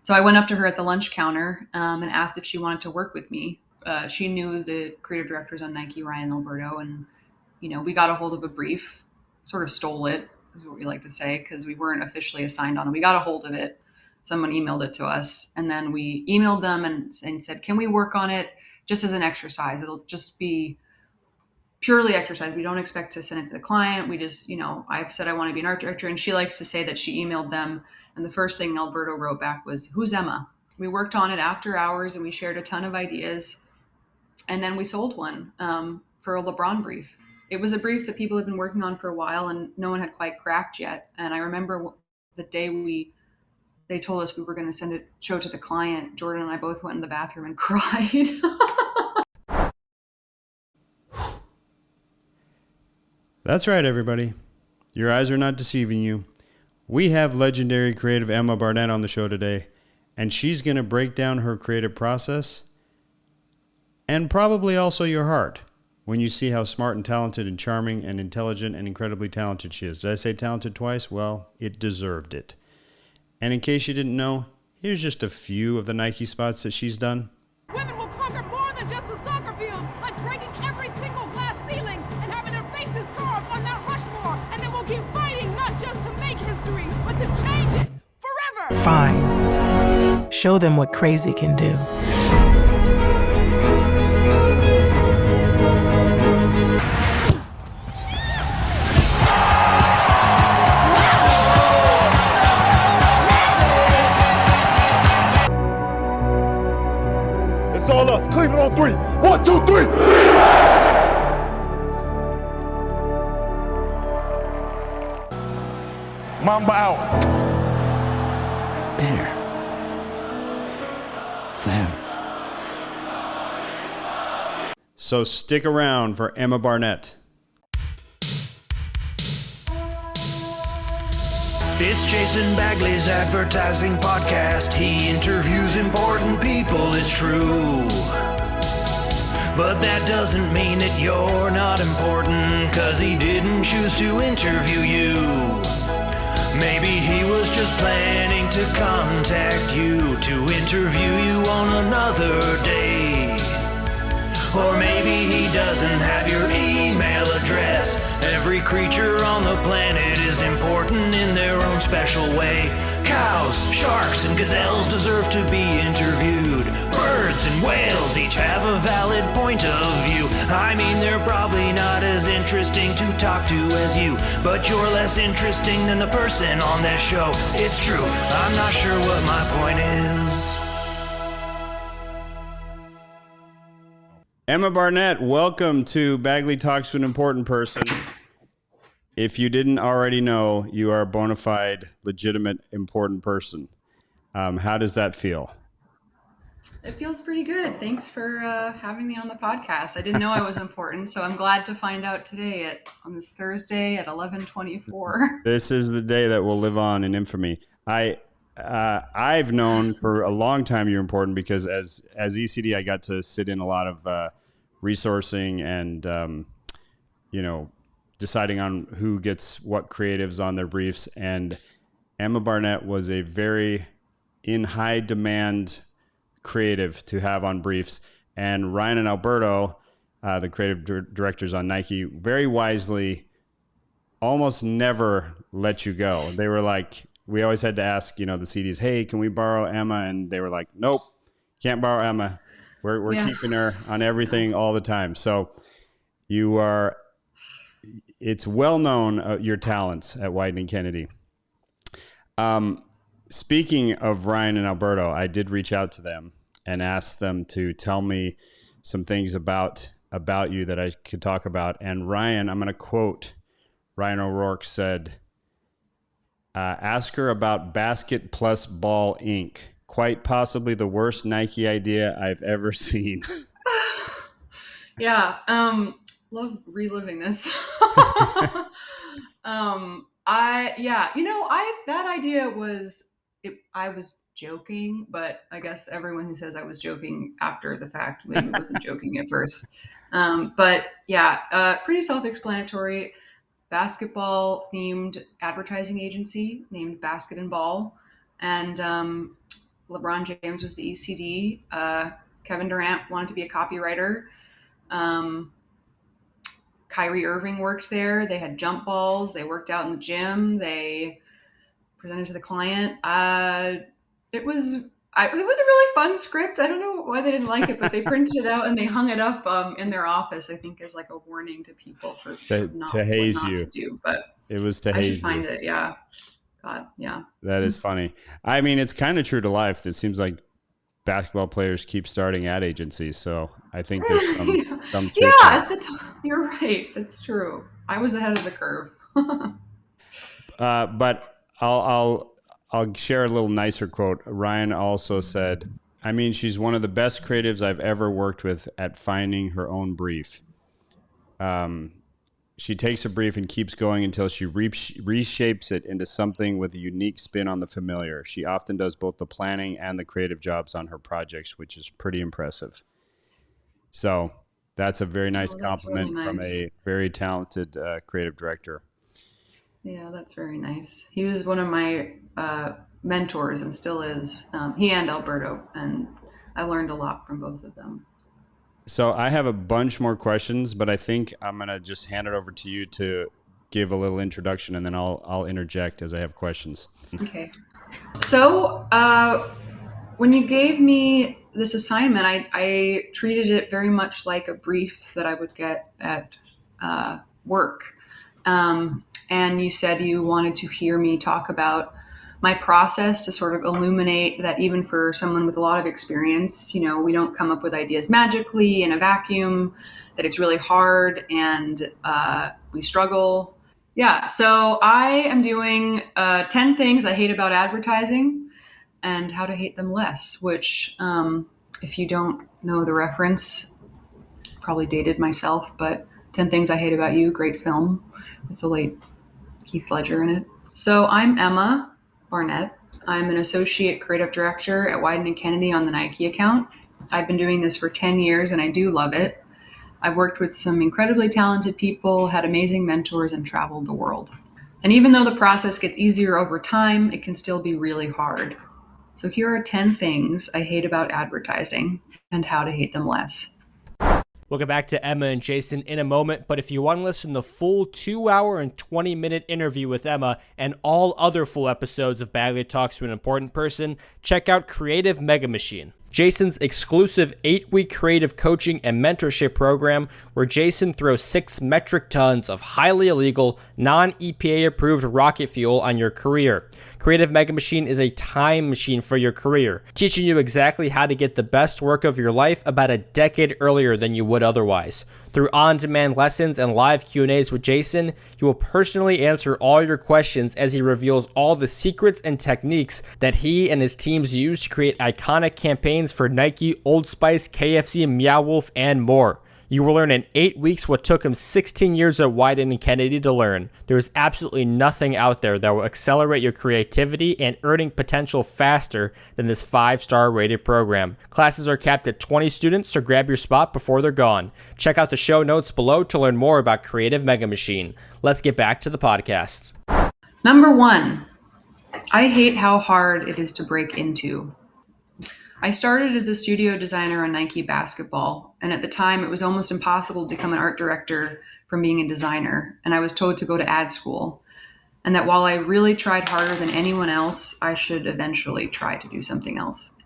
So I went up to her at the lunch counter and asked if she wanted to work with me. She knew the creative directors on Nike, Ryan and Alberto, and we got a hold of a brief, sort of stole it, is what we like to say, because we weren't officially assigned on it. We got a hold of it. Someone emailed it to us, and then we emailed them and said, can we work on it just as an exercise? It'll just be purely exercise. We don't expect to send it to the client. We just, I've said I want to be an art director, and she likes to say that she emailed them, and the first thing Alberto wrote back was, who's Emma? We worked on it after hours, and we shared a ton of ideas, and then we sold one for a LeBron brief. It was a brief that people had been working on for a while, and no one had quite cracked yet. And I remember the day they told us we were going to show it to the client, Jordan and I both went in the bathroom and cried. That's right, everybody. Your eyes are not deceiving you. We have legendary creative Emma Barnett on the show today, and she's going to break down her creative process and probably also your heart when you see how smart and talented and charming and intelligent and incredibly talented she is. Did I say talented twice? Well, it deserved it. And in case you didn't know, here's just a few of the Nike spots that she's done. Women will conquer more than just the soccer field, like breaking every single glass ceiling and having their faces carved on Mount Rushmore. And then we'll keep fighting, not just to make history, but to change it forever. Fine. Show them what crazy can do. It's all us. Cleveland on three. 1, 2, 3. Mamba out. Better. Forever. So stick around for Emma Barnett. It's Jason Bagley's advertising podcast. He interviews important people, it's true. But that doesn't mean that you're not important, 'cause he didn't choose to interview you. Maybe he was just planning to contact you to interview you on another day. Or maybe he doesn't have your email address. Every creature on the planet is important in their own special way. Cows, sharks, and gazelles deserve to be interviewed. Birds and whales each have a valid point of view. I mean, they're probably not as interesting to talk to as you, but you're less interesting than the person on this show. It's true, I'm not sure what my point is. Emma Barnett, welcome to Bagley Talks to an Important Person. If you didn't already know, you are a bona fide, legitimate, important person. How does that feel? It feels pretty good. Thanks for having me on the podcast. I didn't know I was important, so I'm glad to find out today on this Thursday at 11:24. This is the day that will live on in infamy. I've known for a long time you're important because as ECD, I got to sit in a lot of resourcing and, deciding on who gets what creatives on their briefs. And Emma Barnett was a very in high demand creative to have on briefs. And Ryan and Alberto, the creative directors on Nike, very wisely almost never let you go. They were like, we always had to ask, the CDs, hey, can we borrow Emma? And they were like, nope, can't borrow Emma. We're keeping her on everything all the time. So it's well known your talents at Wieden+Kennedy. Speaking of Ryan and Alberto, I did reach out to them and ask them to tell me some things about you that I could talk about. And Ryan, I'm going to quote Ryan O'Rourke said, ask her about Basket Plus Ball Inc. Quite possibly the worst Nike idea I've ever seen. Yeah. Love reliving this. That idea I was joking, but I guess everyone who says I was joking after the fact maybe wasn't joking at first. Pretty self-explanatory. Basketball themed advertising agency named Basket and Ball. And LeBron James was the ECD. Kevin Durant wanted to be a copywriter. Kyrie Irving worked there. They had jump balls. They worked out in the gym. They presented to the client. It was a really fun script. I don't know why they didn't like it, but they printed it out and they hung it up in their office, I think, as like a warning to people for not to haze what not you. to do. But It was to I haze should find you. it. Yeah. God, yeah. That is funny. I mean, it's kind of true to life. It seems like basketball players keep starting ad agencies, so I think there's some truth Yeah, there. at the time, you're right. That's true. I was ahead of the curve. But I'll share a little nicer quote. Ryan also said, I mean, she's one of the best creatives I've ever worked with at finding her own brief. She takes a brief and keeps going until she reshapes it into something with a unique spin on the familiar. She often does both the planning and the creative jobs on her projects, which is pretty impressive. So that's a very nice compliment really from nice. a very talented creative director. Yeah, that's very nice. He was one of my mentors and still is. He and Alberto, and I learned a lot from both of them. So I have a bunch more questions, but I think I'm going to just hand it over to you to give a little introduction, and then I'll interject as I have questions. Okay. So when you gave me this assignment, I treated it very much like a brief that I would get at work. And you said you wanted to hear me talk about my process to sort of illuminate that even for someone with a lot of experience, you know, we don't come up with ideas magically in a vacuum, that it's really hard and we struggle. Yeah, so I am doing 10 things I hate about advertising and how to hate them less, which if you don't know the reference, probably dated myself, but 10 Things I Hate About You, great film with the late Heath Ledger in it. So I'm Emma Barnett. I'm an associate creative director at Wyden+Kennedy on the Nike account. I've been doing this for 10 years and I do love it. I've worked with some incredibly talented people, had amazing mentors, and traveled the world. And even though the process gets easier over time, it can still be really hard. So here are 10 things I hate about advertising and how to hate them less. We'll get back to Emma and Jason in a moment, but if you want to listen to the full 2-hour and 20-minute interview with Emma and all other full episodes of Bagley Talks to an Important Person, check out Creative Mega Machine, Jason's exclusive 8-week creative coaching and mentorship program where Jason throws 6 metric tons of highly illegal, non-EPA approved rocket fuel on your career. Creative Mega Machine is a time machine for your career, teaching you exactly how to get the best work of your life about a decade earlier than you would otherwise. Through on-demand lessons and live Q&As with Jason, you will personally answer all your questions as he reveals all the secrets and techniques that he and his teams use to create iconic campaigns for Nike, Old Spice, KFC, Meow Wolf, and more. You will learn in 8 weeks what took him 16 years at Wyden+Kennedy to learn. There is absolutely nothing out there that will accelerate your creativity and earning potential faster than this 5-star rated program. Classes are capped at 20 students, so grab your spot before they're gone. Check out the show notes below to learn more about Creative Mega Machine. Let's get back to the podcast. Number 1, I hate how hard it is to break into. I started as a studio designer on Nike basketball, and at the time it was almost impossible to become an art director from being a designer, and I was told to go to ad school, and that while I really tried harder than anyone else, I should eventually try to do something else,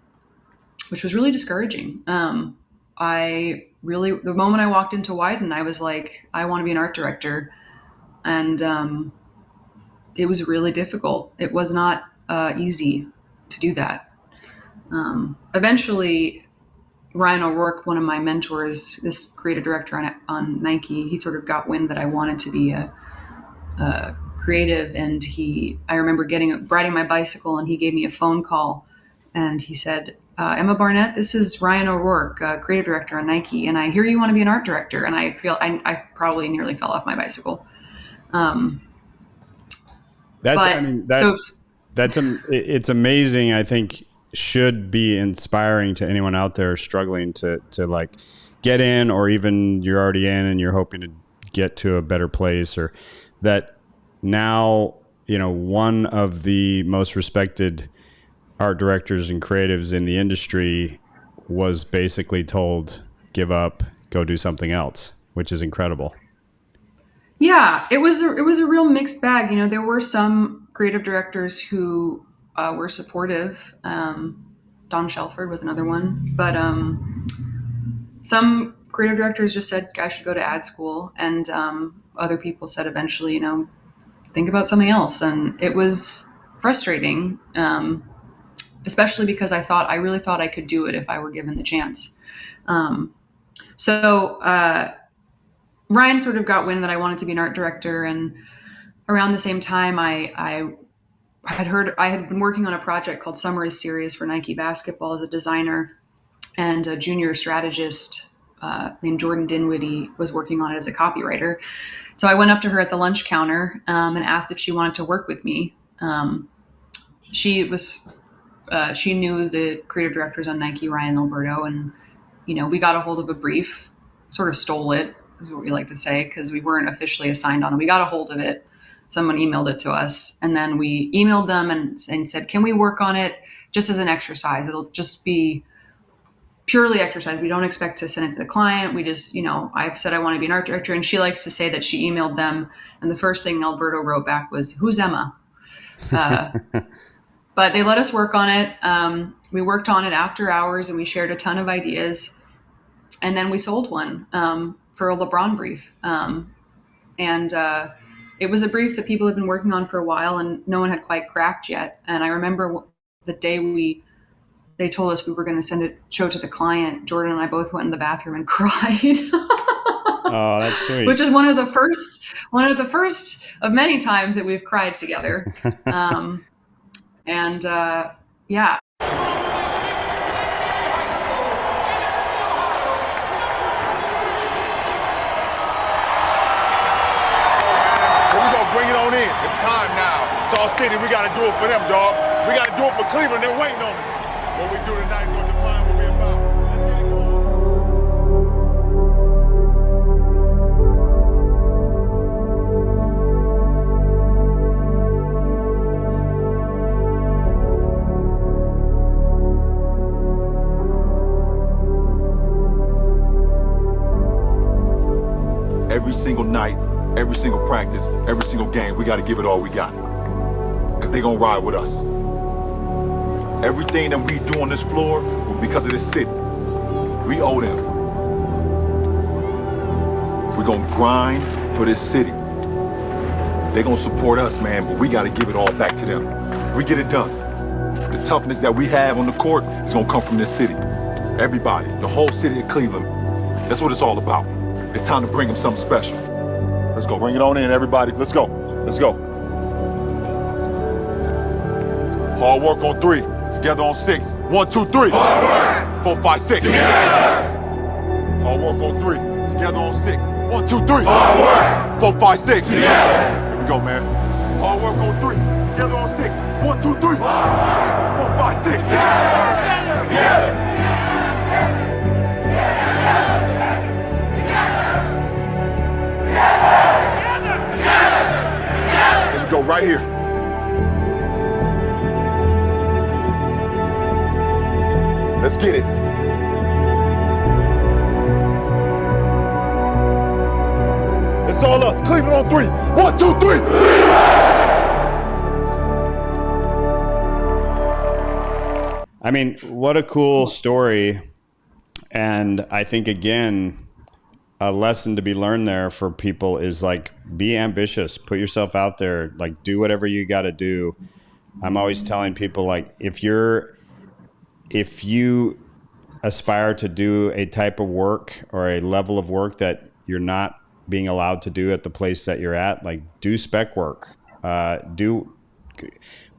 which was really discouraging. The moment I walked into Wieden, I was like, I want to be an art director, and it was really difficult. It was not easy to do that. Eventually, Ryan O'Rourke, one of my mentors, this creative director on Nike, he sort of got wind that I wanted to be a creative, and I remember riding my bicycle, and he gave me a phone call, and he said, Emma Barnett, this is Ryan O'Rourke, creative director on Nike, and I hear you want to be an art director, and I probably nearly fell off my bicycle. It's amazing. I think should be inspiring to anyone out there struggling to like get in, or even you're already in and you're hoping to get to a better place, or that now, you know, one of the most respected art directors and creatives in the industry was basically told, give up, go do something else, which is incredible. Yeah, it was a real mixed bag. You know, there were some creative directors who were supportive. Don Shelford was another one, but some creative directors just said I should go to ad school, and other people said eventually, you know, think about something else. And it was frustrating, especially because I really thought I could do it if I were given the chance. So Ryan sort of got wind that I wanted to be an art director, and around the same time, I had been working on a project called Summer is Serious for Nike basketball as a designer, and a junior strategist named Jordan Dinwiddie was working on it as a copywriter. So I went up to her at the lunch counter and asked if she wanted to work with me. She knew the creative directors on Nike, Ryan and Alberto, and you know, we got a hold of a brief, sort of stole it, is what we like to say, because we weren't officially assigned on it. We got a hold of it. Someone emailed it to us, and then we emailed them and said, can we work on it just as an exercise? It'll just be purely exercise. We don't expect to send it to the client. We just, you know, I've said I want to be an art director, and she likes to say that she emailed them, and the first thing Alberto wrote back was, who's Emma? But they let us work on it. We worked on it after hours, and we shared a ton of ideas. And then we sold one for a LeBron brief. And it was a brief that people had been working on for a while, and no one had quite cracked yet. And I remember the day they told us we were going to show it to the client, Jordan and I both went in the bathroom and cried. Oh, that's sweet. Which is one of the first of many times that we've cried together. Yeah. Bring it on in. It's time now. It's our city. We got to do it for them, dog. We got to do it for Cleveland. They're waiting on us. What we do tonight is going to define what we're about. Let's get it going. Every single night, every single practice, every single game, we got to give it all we got. Because they going to ride with us. Everything that we do on this floor was because of this city. We owe them. We're going to grind for this city. They're going to support us, man, but we got to give it all back to them. We get it done. The toughness that we have on the court is going to come from this city. Everybody, the whole city of Cleveland, that's what it's all about. It's time to bring them something special. Let's go. Bring it on in, everybody. Let's go. Let's go. Hard work on 3. Together on 6. 1, 2, 3. Hard work. 4, 5, 6. Together. Hard work on 3. Together on 6. 1, 2, 3. Hard work. 4, 5, 6. Together. Here we go, man. Hard work on 3. Together on 6. 1, 2, 3. Hard work. 4, 5, 6. Together. Together. Here we go, right here. Let's get it. It's all us. Cleveland on 3. 1, 2, 3. I mean, what a cool story. And I think, again, a lesson to be learned there for people is like, be ambitious, put yourself out there, like do whatever you got to do. I'm always telling people, like, if you aspire to do a type of work or a level of work that you're not being allowed to do at the place that you're at, like do spec work, do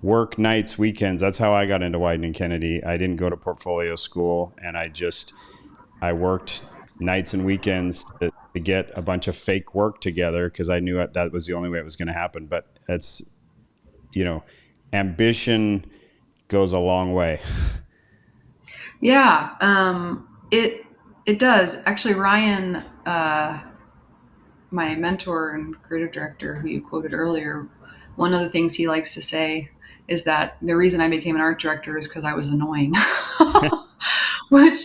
work nights, weekends. That's how I got into Wieden+Kennedy. I didn't go to portfolio school, and I worked nights and weekends to get a bunch of fake work together because I knew that was the only way it was going to happen. But it's, you know, ambition goes a long way. Yeah, it does. Actually, Ryan, my mentor and creative director who you quoted earlier, one of the things he likes to say is that the reason I became an art director is because I was annoying, which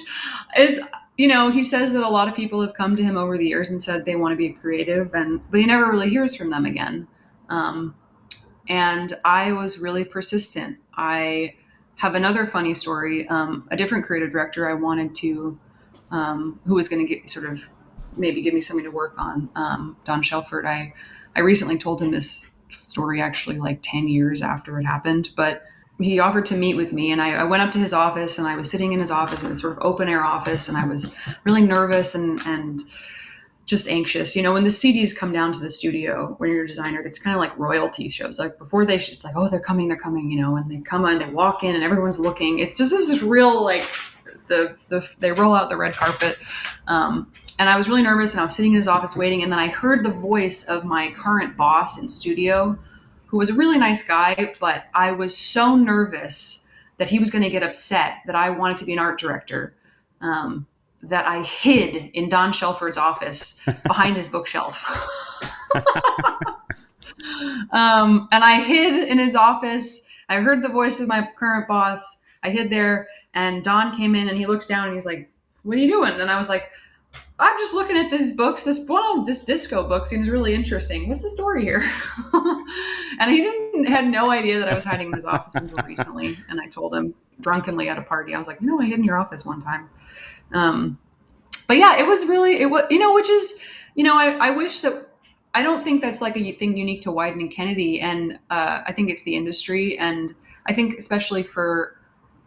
is, he says that a lot of people have come to him over the years and said they want to be a creative, but he never really hears from them again. And I was really persistent. I have another funny story. A different creative director I wanted to, who was going to maybe give me something to work on, Don Shelford. I recently told him this story actually like 10 years after it happened, but he offered to meet with me, and I went up to his office, and I was sitting in his office in a sort of open air office, and I was really nervous and just anxious. When the CDs come down to the studio, when you're a designer, it's kind of like royalty shows. Like before it's like, oh, they're coming, and they come on, they walk in and everyone's looking. It's just this real, like they roll out the red carpet. And I was really nervous, and I was sitting in his office waiting. And then I heard the voice of my current boss in studio, who was a really nice guy, but I was so nervous that he was going to get upset that I wanted to be an art director, that I hid in Don Shelford's office behind his bookshelf. And I hid in his office. I heard the voice of my current boss. I hid there, and Don came in, and he looks down, and he's like, "What are you doing?" And I was like, "I'm just looking at these books. This disco book seems really interesting. What's the story here?" And he had no idea that I was hiding in his office until recently. And I told him drunkenly at a party, I was like, I hid in your office one time. But yeah, it was, which is, I wish that, I don't think that's like a thing unique to Wyden+Kennedy. And I think it's the industry. And I think especially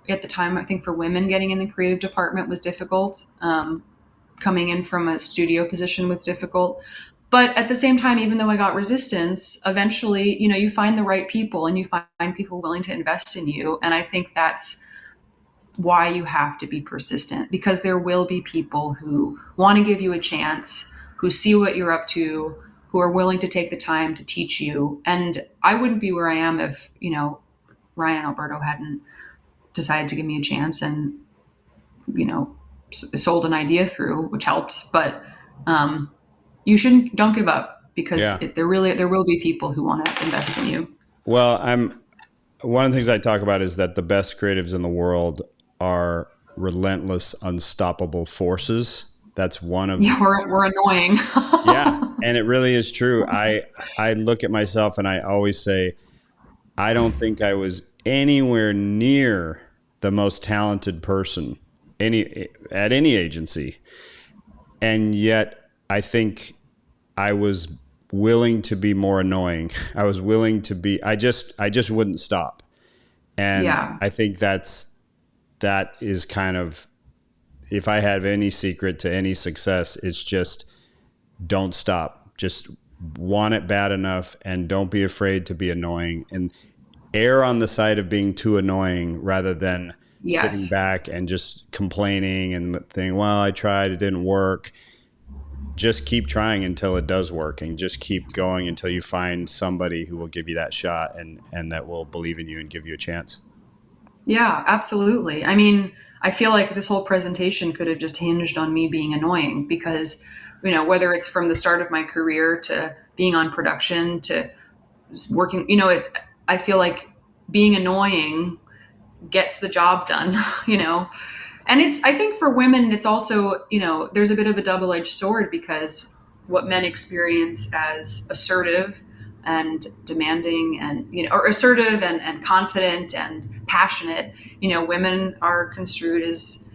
at the time, I think for women getting in the creative department was difficult. Coming in from a studio position was difficult. But at the same time, even though I got resistance, eventually, you find the right people, and you find people willing to invest in you. And I think that's why you have to be persistent, because there will be people who want to give you a chance, who see what you're up to, who are willing to take the time to teach you. And I wouldn't be where I am if, Ryan and Alberto hadn't decided to give me a chance and, sold an idea through, which helped. But don't give up, because there will be people who want to invest in you. Well, one of the things I talk about is that the best creatives in the world are relentless, unstoppable forces. That's one of we're annoying. Yeah, and it really is true. I look at myself, and I always say, I don't think I was anywhere near the most talented person at any agency, and yet I think I was willing to be more annoying. I was willing to be. I just wouldn't stop, and I think that is kind of, if I have any secret to any success, it's just don't stop. Just want it bad enough, and don't be afraid to be annoying, and err on the side of being too annoying rather than sitting back and just complaining and thinking, well, I tried, it didn't work. Just keep trying until it does work, and just keep going until you find somebody who will give you that shot and that will believe in you and give you a chance. Yeah, absolutely. I mean, I feel like this whole presentation could have just hinged on me being annoying, because, whether it's from the start of my career to being on production to working, I feel like being annoying gets the job done, And I think for women, it's also, there's a bit of a double-edged sword, because what men experience as assertive and demanding and, or assertive and confident and passionate, women are construed as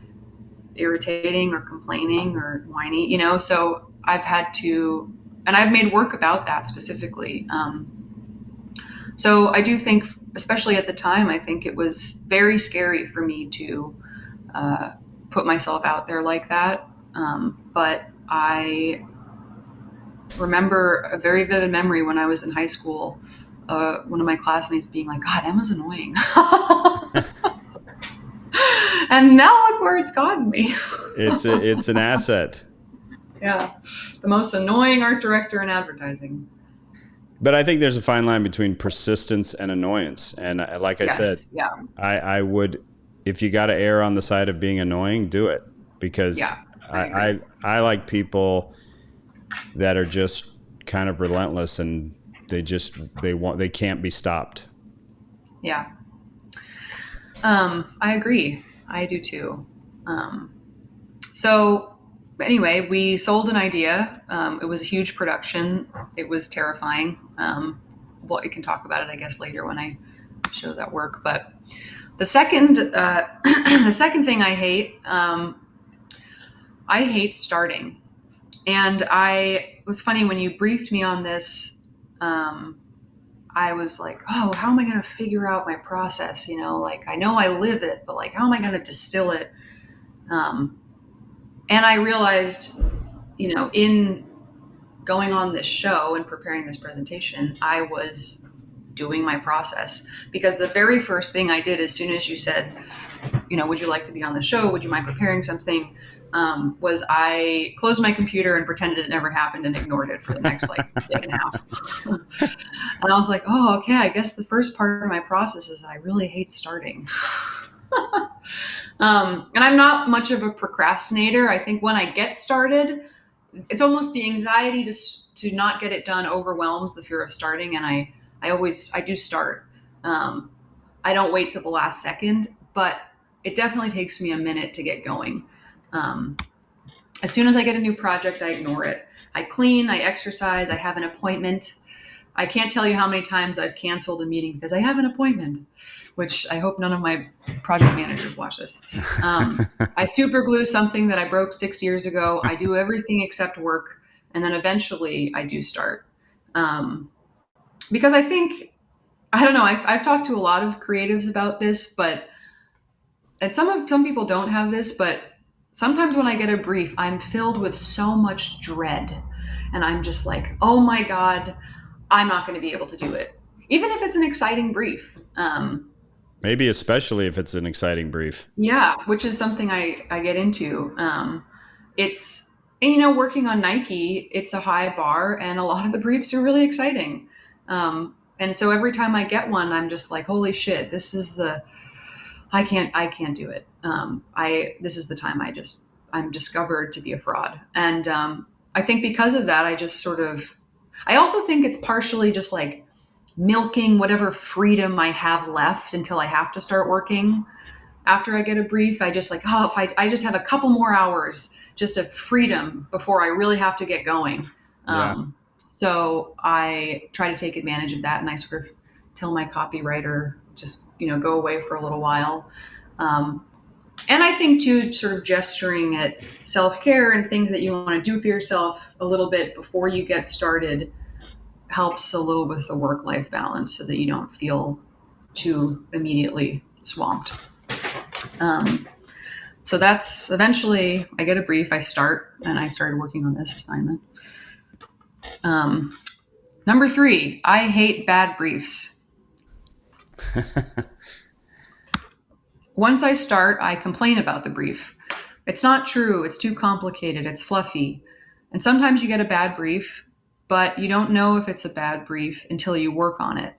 irritating or complaining or whiny, so I've had to, and I've made work about that specifically. So I do think, especially at the time, I think it was very scary for me to put myself out there like that. But I remember a very vivid memory when I was in high school, one of my classmates being like, "God, Emma's annoying." And now look where it's gotten me. It's an asset. Yeah. The most annoying art director in advertising. But I think there's a fine line between persistence and annoyance. And like I said, I would, if you got to err on the side of being annoying, do it. Because I like people that are just kind of relentless, and they can't be stopped. Yeah. I agree. I do too. So anyway, we sold an idea. It was a huge production. It was terrifying. Well, I can talk about it, I guess, later when I show that work. But the second, the second thing I hate starting. And it was funny when you briefed me on this. I was like, oh, how am I going to figure out my process? You know, like I know I live it, but like, how am I going to distill it? And I realized, you know, in going on this show and preparing this presentation, I was doing my process, because the very first thing I did as soon as you said, you know, would you like to be on the show? Would you mind preparing something? Was I closed my computer and pretended it never happened and ignored it for the next like day and a half. And I was like, oh, okay, I guess the first part of my process is that I really hate starting. And I'm not much of a procrastinator. I think when I get started, it's almost the anxiety to not get it done overwhelms the fear of starting. And I do start. I don't wait till the last second, but it definitely takes me a minute to get going. As soon as I get a new project, I ignore it. I clean, I exercise, I have an appointment. I can't tell you how many times I've canceled a meeting because I have an appointment, which I hope none of my project managers watch this. I super glue something that I broke 6 years ago. I do everything except work. And then eventually I do start. Because I think, I don't know, I've talked to a lot of creatives about this, and some people don't have this, but sometimes when I get a brief, I'm filled with so much dread. And I'm just like, oh my God, I'm not going to be able to do it. Even if it's an exciting brief. Maybe especially if it's an exciting brief. Yeah, which is something I get into. It's, and, you know, working on Nike, it's a high bar and a lot of the briefs are really exciting. And so every time I get one, I'm just like, holy shit, this is I can't do it. This is the time I'm discovered to be a fraud. And I think because of that, I also think it's partially just like milking whatever freedom I have left until I have to start working. After I get a brief, I just like, oh, if I just have a couple more hours just of freedom before I really have to get going. Yeah. So I try to take advantage of that. And I sort of tell my copywriter, just, you know, go away for a little while. And I think too, sort of gesturing at self-care and things that you want to do for yourself a little bit before you get started helps a little with the work-life balance so that you don't feel too immediately swamped. So that's eventually I get a brief, I start, and I started working on this assignment. Number 3, I hate bad briefs. Once I start, I complain about the brief. It's not true. It's too complicated. It's fluffy. And sometimes you get a bad brief, but you don't know if it's a bad brief until you work on it.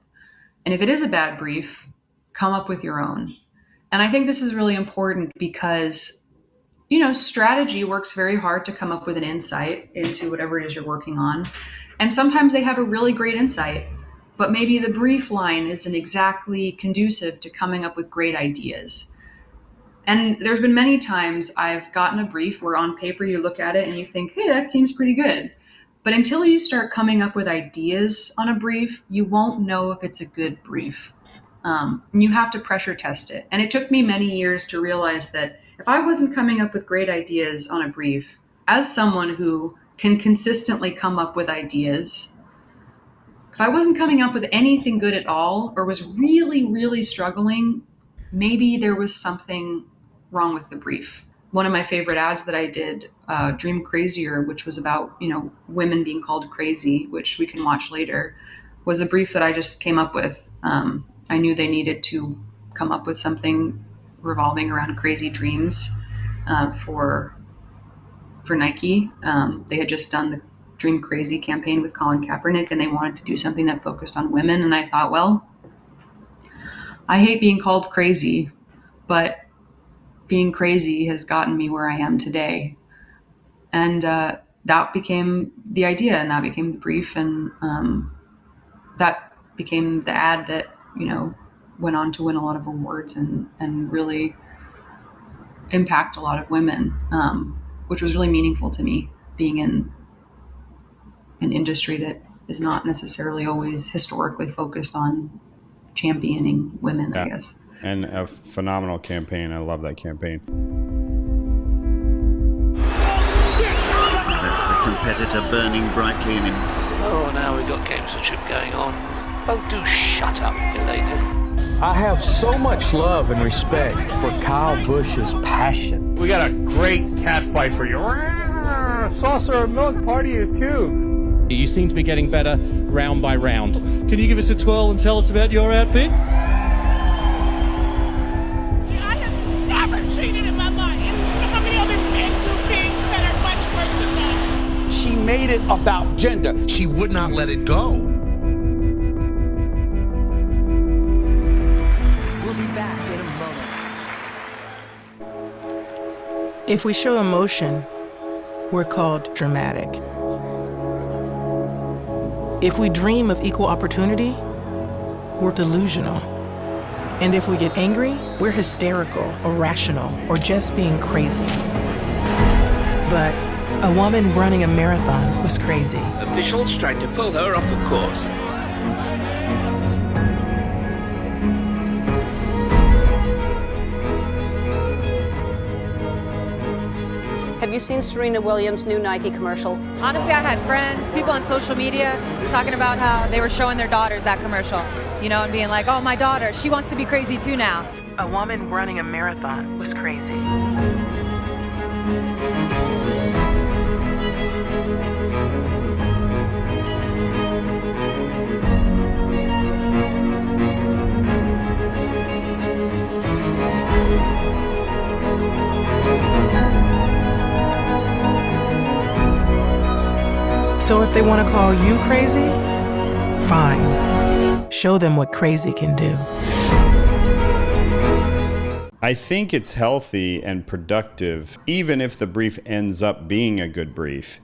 And if it is a bad brief, come up with your own. And I think this is really important because, you know, strategy works very hard to come up with an insight into whatever it is you're working on. And sometimes they have a really great insight, but maybe the brief line isn't exactly conducive to coming up with great ideas. And there's been many times I've gotten a brief where on paper you look at it and you think, hey, that seems pretty good. But until you start coming up with ideas on a brief, you won't know if it's a good brief. And you have to pressure test it. And it took me many years to realize that if I wasn't coming up with great ideas on a brief, as someone who can consistently come up with ideas, if I wasn't coming up with anything good at all, or was really, really struggling, maybe there was something wrong with the brief. One of my favorite ads that I did, Dream Crazier, which was about, you know, women being called crazy, which we can watch later, was a brief that I just came up with. I knew they needed to come up with something revolving around crazy dreams for Nike. They had just done the Dream Crazy campaign with Colin Kaepernick, and they wanted to do something that focused on women. And I thought, well, I hate being called crazy, but being crazy has gotten me where I am today. And that became the idea, and that became the brief, and that became the ad that, you know, went on to win a lot of awards and really impact a lot of women, which was really meaningful to me, being in an industry that is not necessarily always historically focused on championing women, I guess. And a phenomenal campaign. I love that campaign. That's the competitor burning brightly in him. Oh, now we've got gamesmanship going on. Oh, do shut up, you lady. I have so much love and respect for Kyle Busch's passion. We got a great cat fight for you. Saucer of milk party you too. You seem to be getting better round by round. Can you give us a twirl and tell us about your outfit? I have never cheated in my life. And you know how many other men do things that are much worse than that? She made it about gender. She would not let it go. We'll be back in a moment. If we show emotion, we're called dramatic. If we dream of equal opportunity, we're delusional. And if we get angry, we're hysterical, irrational, or just being crazy. But a woman running a marathon was crazy. Officials tried to pull her off the course. Have you seen Serena Williams' new Nike commercial? Honestly, I had friends, people on social media talking about how they were showing their daughters that commercial, you know, and being like, oh, my daughter, she wants to be crazy too now. A woman running a marathon was crazy. So if they want to call you crazy, fine. Show them what crazy can do. I think it's healthy and productive, even if the brief ends up being a good brief.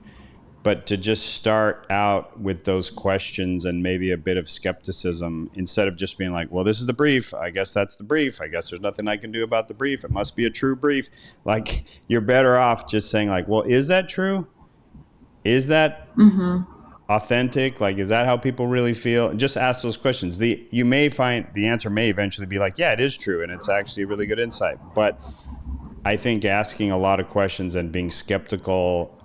But to just start out with those questions and maybe a bit of skepticism, instead of just being like, well, this is the brief. I guess that's the brief. I guess there's nothing I can do about the brief. It must be a true brief. Like, you're better off just saying like, well, is that true? Is that authentic? Like, is that how people really feel? And just ask those questions. You may find the answer may eventually be like, yeah, it is true. And it's actually a really good insight. But I think asking a lot of questions and being skeptical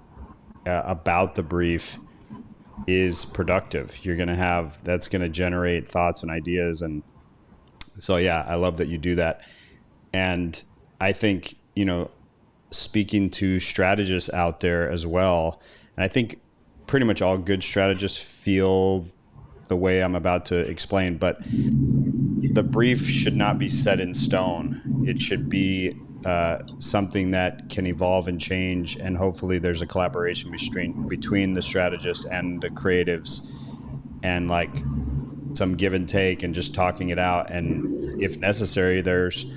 about the brief is productive. That's going to generate thoughts and ideas. And so, yeah, I love that you do that. And I think, speaking to strategists out there as well, and I think pretty much all good strategists feel the way I'm about to explain, but the brief should not be set in stone. It should be something that can evolve and change, and hopefully there's a collaboration between the strategist and the creatives, and like some give and take and just talking it out. And if necessary, there's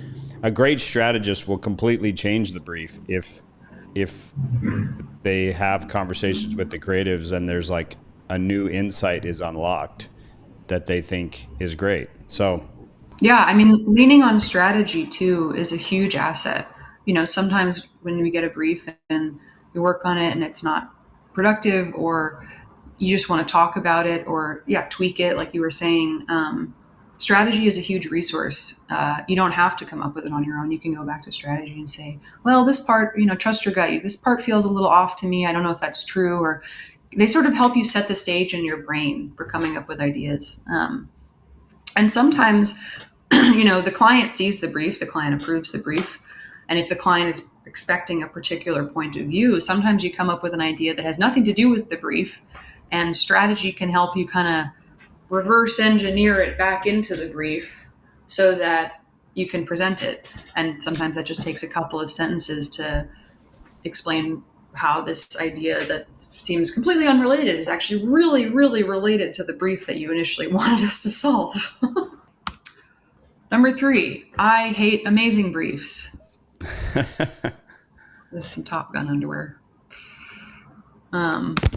a great strategist will completely change the brief if they have conversations with the creatives and there's like a new insight is unlocked that they think is great. So yeah, I mean, leaning on strategy too is a huge asset. Sometimes when we get a brief and we work on it and it's not productive, or you just want to talk about it or tweak it, like you were saying, strategy is a huge resource. You don't have to come up with it on your own. You can go back to strategy and say, well, this part, trust your gut. This part feels a little off to me. I don't know if that's true. Or they sort of help you set the stage in your brain for coming up with ideas. And sometimes, the client sees the brief, the client approves the brief. And if the client is expecting a particular point of view, sometimes you come up with an idea that has nothing to do with the brief, and strategy can help you kind of reverse engineer it back into the brief so that you can present it. And sometimes that just takes a couple of sentences to explain how this idea that seems completely unrelated is actually really, really related to the brief that you initially wanted us to solve. Number 3, I hate amazing briefs. This is some Top Gun underwear,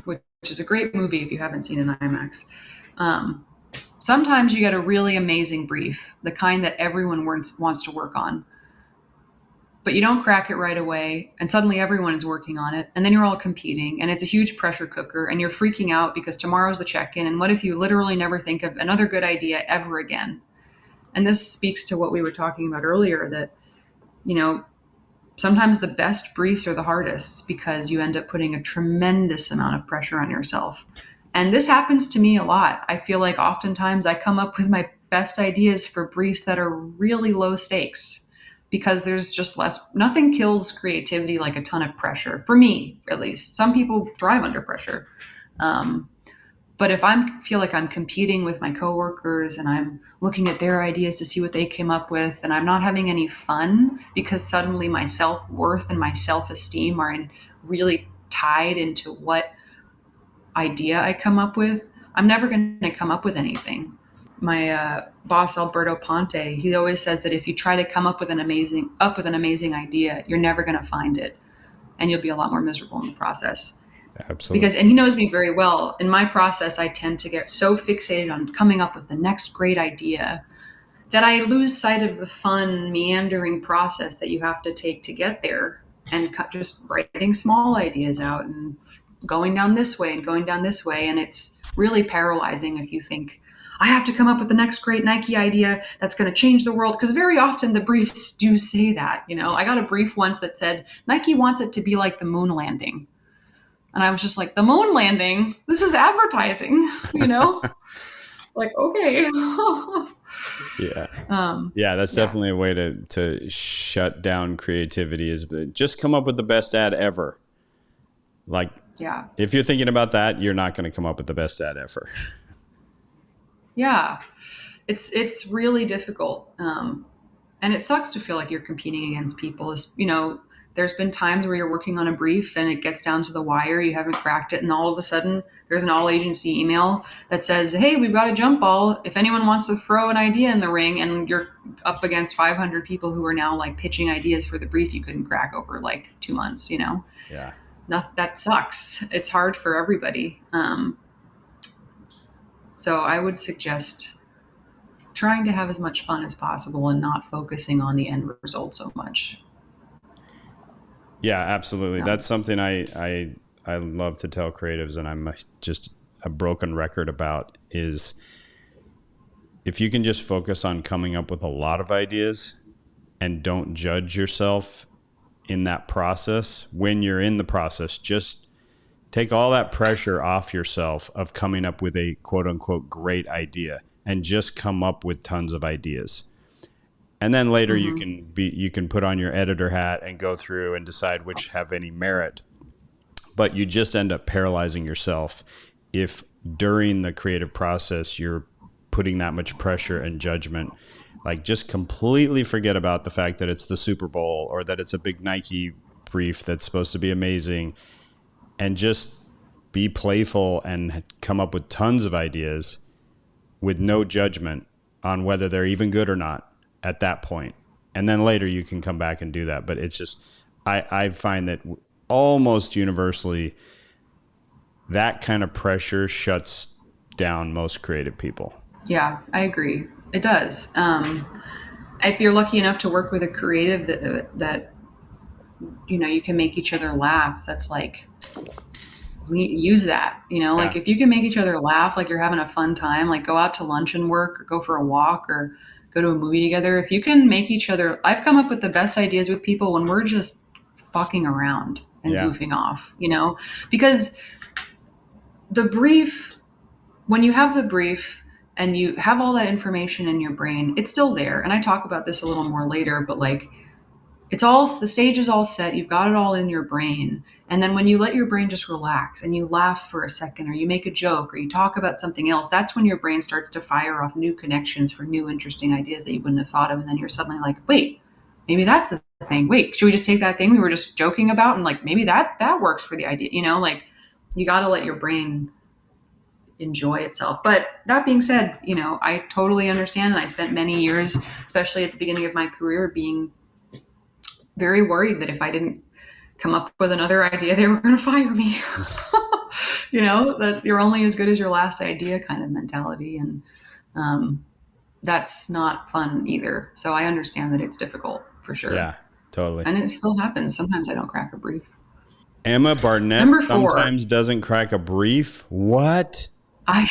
which is a great movie if you haven't seen it in IMAX. sometimes you get a really amazing brief, the kind that everyone wants to work on, but you don't crack it right away, and suddenly everyone is working on it, and then you're all competing, and it's a huge pressure cooker, and you're freaking out because tomorrow's the check-in, and what if you literally never think of another good idea ever again? And this speaks to what we were talking about earlier, that, you know, sometimes the best briefs are the hardest because you end up putting a tremendous amount of pressure on yourself. And this happens to me a lot. I feel like oftentimes I come up with my best ideas for briefs that are really low stakes because there's just nothing kills creativity like a ton of pressure, for me at least. Some people thrive under pressure. But if I feel like I'm competing with my coworkers and I'm looking at their ideas to see what they came up with, and I'm not having any fun because suddenly my self-worth and my self-esteem are really tied into what idea I come up with, I'm never going to come up with anything. My boss, Alberto Ponte, he always says that if you try to come up with an amazing idea, you're never going to find it, and you'll be a lot more miserable in the process. Absolutely. And he knows me very well. In my process, I tend to get so fixated on coming up with the next great idea that I lose sight of the fun, meandering process that you have to take to get there, and just writing small ideas out and going down this way and going down this way. And it's really paralyzing if you think, I have to come up with the next great Nike idea that's going to change the world. Because very often the briefs do say that. You know, I got a brief once that said, Nike wants it to be like the moon landing. And I was just like, the moon landing? This is advertising, you know? Like, okay. Yeah. That's definitely a way to shut down creativity, is just come up with the best ad ever. Like, if you're thinking about that, you're not going to come up with the best ad ever. Yeah. It's really difficult. And it sucks to feel like you're competing against people. You know, there's been times where you're working on a brief and it gets down to the wire, you haven't cracked it, and all of a sudden there's an all-agency email that says, hey, we've got a jump ball. If anyone wants to throw an idea in the ring, and you're up against 500 people who are now like pitching ideas for the brief you couldn't crack over like 2 months, you know? Yeah. That sucks. It's hard for everybody. So I would suggest trying to have as much fun as possible and not focusing on the end result so much. Yeah, absolutely. Yeah. That's something I love to tell creatives, and I'm just a broken record about, is if you can just focus on coming up with a lot of ideas and don't judge yourself in that process, when you're in the process, just take all that pressure off yourself of coming up with a quote unquote great idea, and just come up with tons of ideas. And then later you can put on your editor hat and go through and decide which have any merit. But you just end up paralyzing yourself if during the creative process you're putting that much pressure and judgment. Like, just completely forget about the fact that it's the Super Bowl or that it's a big Nike brief that's supposed to be amazing, and just be playful and come up with tons of ideas with no judgment on whether they're even good or not at that point. And then later you can come back and do that. But it's just, I find that almost universally that kind of pressure shuts down most creative people. Yeah, I agree. It does. If you're lucky enough to work with a creative that you know, you can make each other laugh, that's like, use that, you know, like if you can make each other laugh, like you're having a fun time, like go out to lunch and work, or go for a walk, or go to a movie together. If you can make each other, I've come up with the best ideas with people when we're just fucking around and goofing off, you know, because the brief, when you have the brief and you have all that information in your brain, it's still there. And I talk about this a little more later, but like, the stage is all set. You've got it all in your brain. And then when you let your brain just relax and you laugh for a second, or you make a joke, or you talk about something else, that's when your brain starts to fire off new connections for new interesting ideas that you wouldn't have thought of. And then you're suddenly like, wait, maybe that's the thing. Wait, should we just take that thing we were just joking about? And like, maybe that works for the idea, you know, like you got to let your brain enjoy itself. But that being said, you know, I totally understand. And I spent many years, especially at the beginning of my career, being very worried that if I didn't come up with another idea, they were going to fire me. You know, that you're only as good as your last idea kind of mentality. And That's not fun either. So I understand that it's difficult for sure. Yeah, totally. And it still happens. Sometimes I don't crack a brief. Emma Barnett Number 4. sometimes doesn't crack a brief. What? I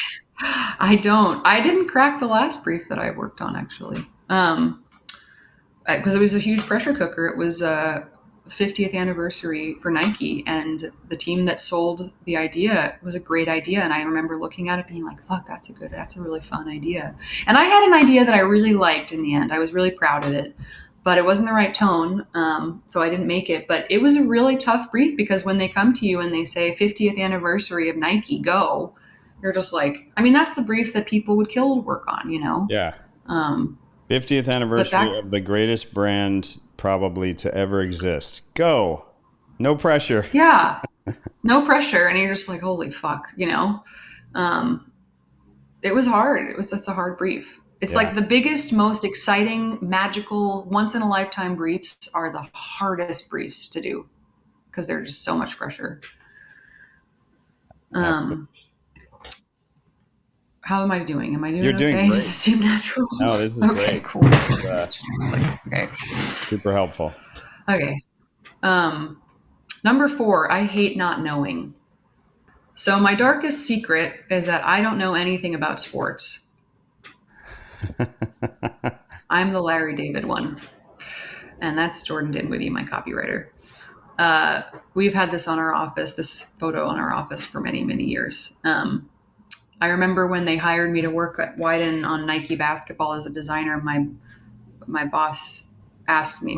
don't. I didn't crack the last brief that I worked on, actually. Because it was a huge pressure cooker. It was a 50th anniversary for Nike, and the team that sold the idea was a great idea. And I remember looking at it being like, fuck, that's a really fun idea. And I had an idea that I really liked in the end. I was really proud of it, but it wasn't the right tone. So I didn't make it, but it was a really tough brief, because when they come to you and they say 50th anniversary of Nike, go, you're just like, I mean, that's the brief that people would kill to work on, you know? Yeah. 50th anniversary of the greatest brand probably to ever exist. Go. No pressure. Yeah. No pressure. And you're just like, holy fuck, you know? It was hard. That's a hard brief. It's like the biggest, most exciting, magical, once in a lifetime briefs are the hardest briefs to do, because they're just so much pressure. How am I doing? Am I doing You're okay? doing great. Does it seem natural? No, this is okay, great. Cool. Okay. Super helpful. Okay. Number 4, I hate not knowing. So my darkest secret is that I don't know anything about sports. I'm the Larry David one. And that's Jordan Dinwiddie, my copywriter. We've had this photo on our office for many, many years. I remember when they hired me to work at Wyden on Nike basketball as a designer, my then boss asked me,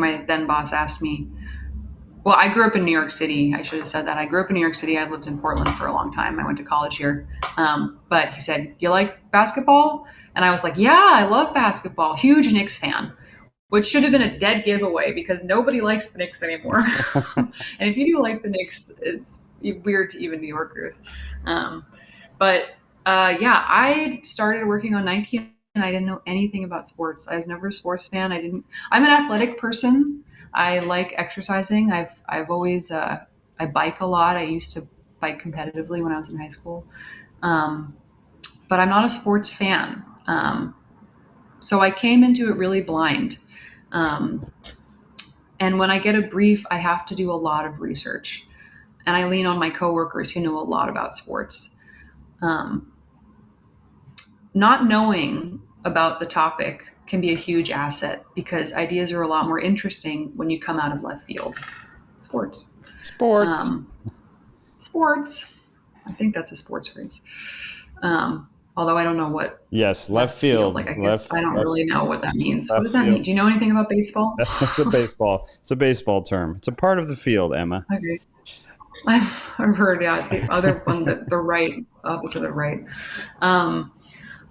well, I grew up in New York City. I should have said that. I grew up in New York City. I lived in Portland for a long time. I went to college here. But he said, you like basketball? And I was like, yeah, I love basketball. Huge Knicks fan, which should have been a dead giveaway, because nobody likes the Knicks anymore. And if you do like the Knicks, it's weird to even New Yorkers. I started working on Nike, and I didn't know anything about sports. I was never a sports fan. I'm an athletic person. I like exercising. I've always, I bike a lot. I used to bike competitively when I was in high school. But I'm not a sports fan. So I came into it really blind. And when I get a brief, I have to do a lot of research, and I lean on my coworkers who know a lot about sports. Not knowing about the topic can be a huge asset, because ideas are a lot more interesting when you come out of left field. Sports. I think that's a sports phrase. Although I don't know what. Yes, left field. Like, I guess I don't really know what that means. What does that field. mean? Do you know anything about baseball? It's a baseball. It's a baseball term. It's a part of the field, Emma. Okay. I've heard, yeah, it's the other one, the right, opposite of right.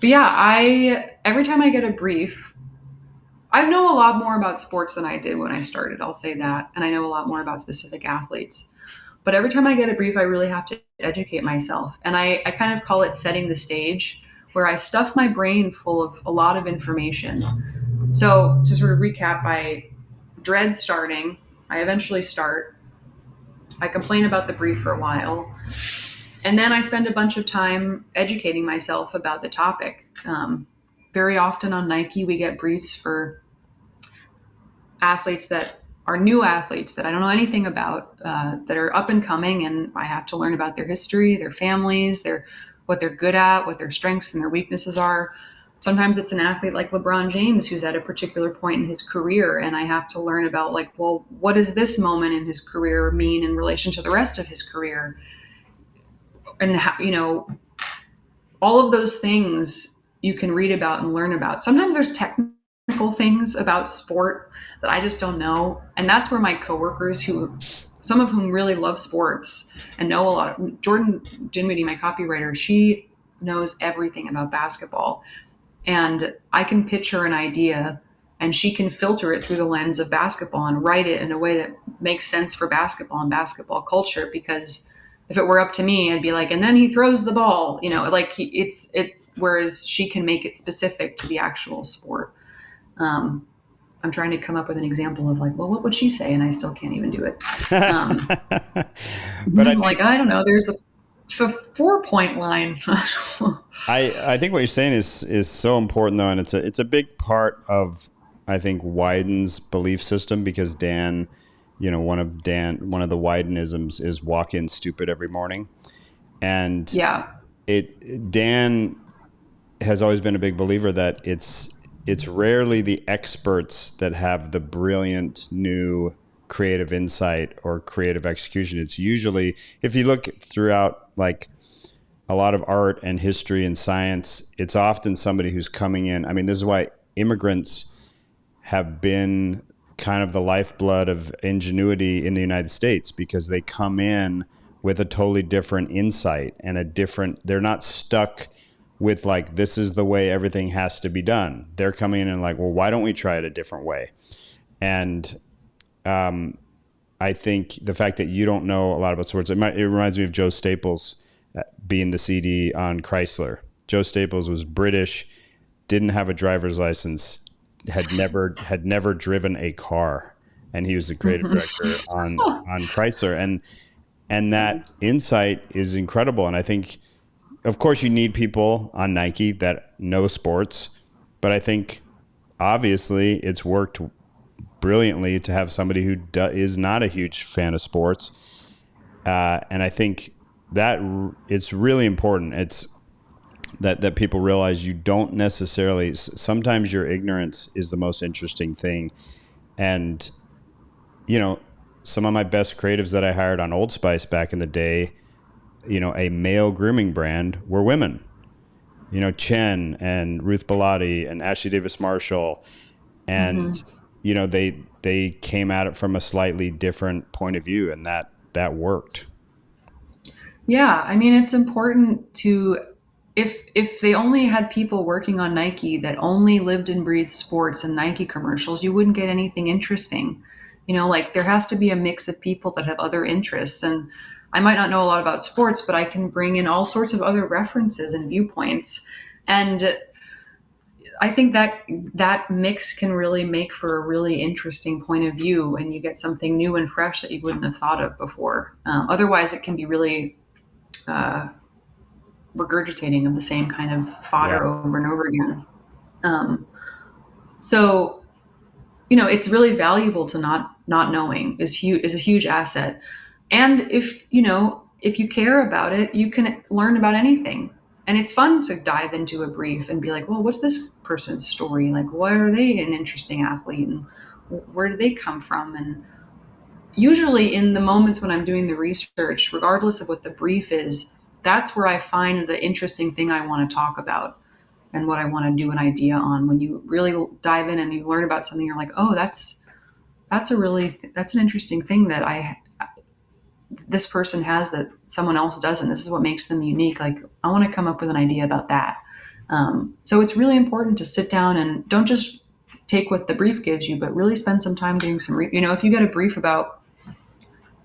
But yeah, every time I get a brief, I know a lot more about sports than I did when I started. I'll say that. And I know a lot more about specific athletes. But every time I get a brief, I really have to educate myself. And I kind of call it setting the stage, where I stuff my brain full of a lot of information. So to sort of recap, I dread starting. I eventually start. I complain about the brief for a while. And then I spend a bunch of time educating myself about the topic. Very often on Nike, we get briefs for athletes that are new athletes that I don't know anything about, that are up and coming, and I have to learn about their history, their families, what they're good at, what their strengths and their weaknesses are. Sometimes it's an athlete like LeBron James who's at a particular point in his career, and I have to learn about, like, well, what does this moment in his career mean in relation to the rest of his career? And how, you know, all of those things you can read about and learn about. Sometimes there's technical things about sport that I just don't know. And that's where my coworkers, some of whom really love sports and know a lot of, Jordan Dinwiddie, my copywriter, she knows everything about basketball. And I can pitch her an idea, and she can filter it through the lens of basketball and write it in a way that makes sense for basketball and basketball culture. Because if it were up to me, I'd be like, and then he throws the ball, you know, like whereas she can make it specific to the actual sport. I'm trying to come up with an example of, like, well, what would she say? And I still can't even do it. But I don't know. The 4-point line. I think what you're saying is so important though, and it's a big part of, I think, Wyden's belief system, because Dan, one of the Wydenisms is walk in stupid every morning. And Dan has always been a big believer that it's rarely the experts that have the brilliant new creative insight or creative execution. It's usually, if you look throughout like a lot of art and history and science, it's often somebody who's coming in. I mean, this is why immigrants have been kind of the lifeblood of ingenuity in the United States, because they come in with a totally different insight and they're not stuck with like, this is the way everything has to be done. They're coming in and like, well, why don't we try it a different way? And I think the fact that you don't know a lot about sports, it reminds me of Joe Staples being the CD on Chrysler. Joe Staples was British, didn't have a driver's license, had never driven a car, and he was the creative director on Chrysler. And that insight is incredible. And I think, of course, you need people on Nike that know sports, but I think obviously it's worked brilliantly to have somebody who is not a huge fan of sports. And I think that it's really important. It's that people realize you don't necessarily, sometimes your ignorance is the most interesting thing. And, some of my best creatives that I hired on Old Spice back in the day, a male grooming brand, were women. Chen and Ruth Bellotti and Ashley Davis Marshall. And, they came at it from a slightly different point of view, and that worked. Yeah. I mean, it's important to, if they only had people working on Nike that only lived and breathed sports and Nike commercials, you wouldn't get anything interesting. Like there has to be a mix of people that have other interests. And I might not know a lot about sports, but I can bring in all sorts of other references and viewpoints. And I think that mix can really make for a really interesting point of view, and you get something new and fresh that you wouldn't have thought of before. Otherwise, it can be really regurgitating of the same kind of fodder over and over again. So, it's really valuable to not knowing is a huge asset. And if you care about it, you can learn about anything. And it's fun to dive into a brief and be like, well, what's this person's story? Like, why are they an interesting athlete? And where do they come from? And usually in the moments when I'm doing the research, regardless of what the brief is, that's where I find the interesting thing I want to talk about and what I want to do an idea on. When you really dive in and you learn about something, you're like, oh, that's an interesting thing that this person has that someone else doesn't. This is what makes them unique. Like, I want to come up with an idea about that. So it's really important to sit down and don't just take what the brief gives you, but really spend some time doing some, if you get a brief about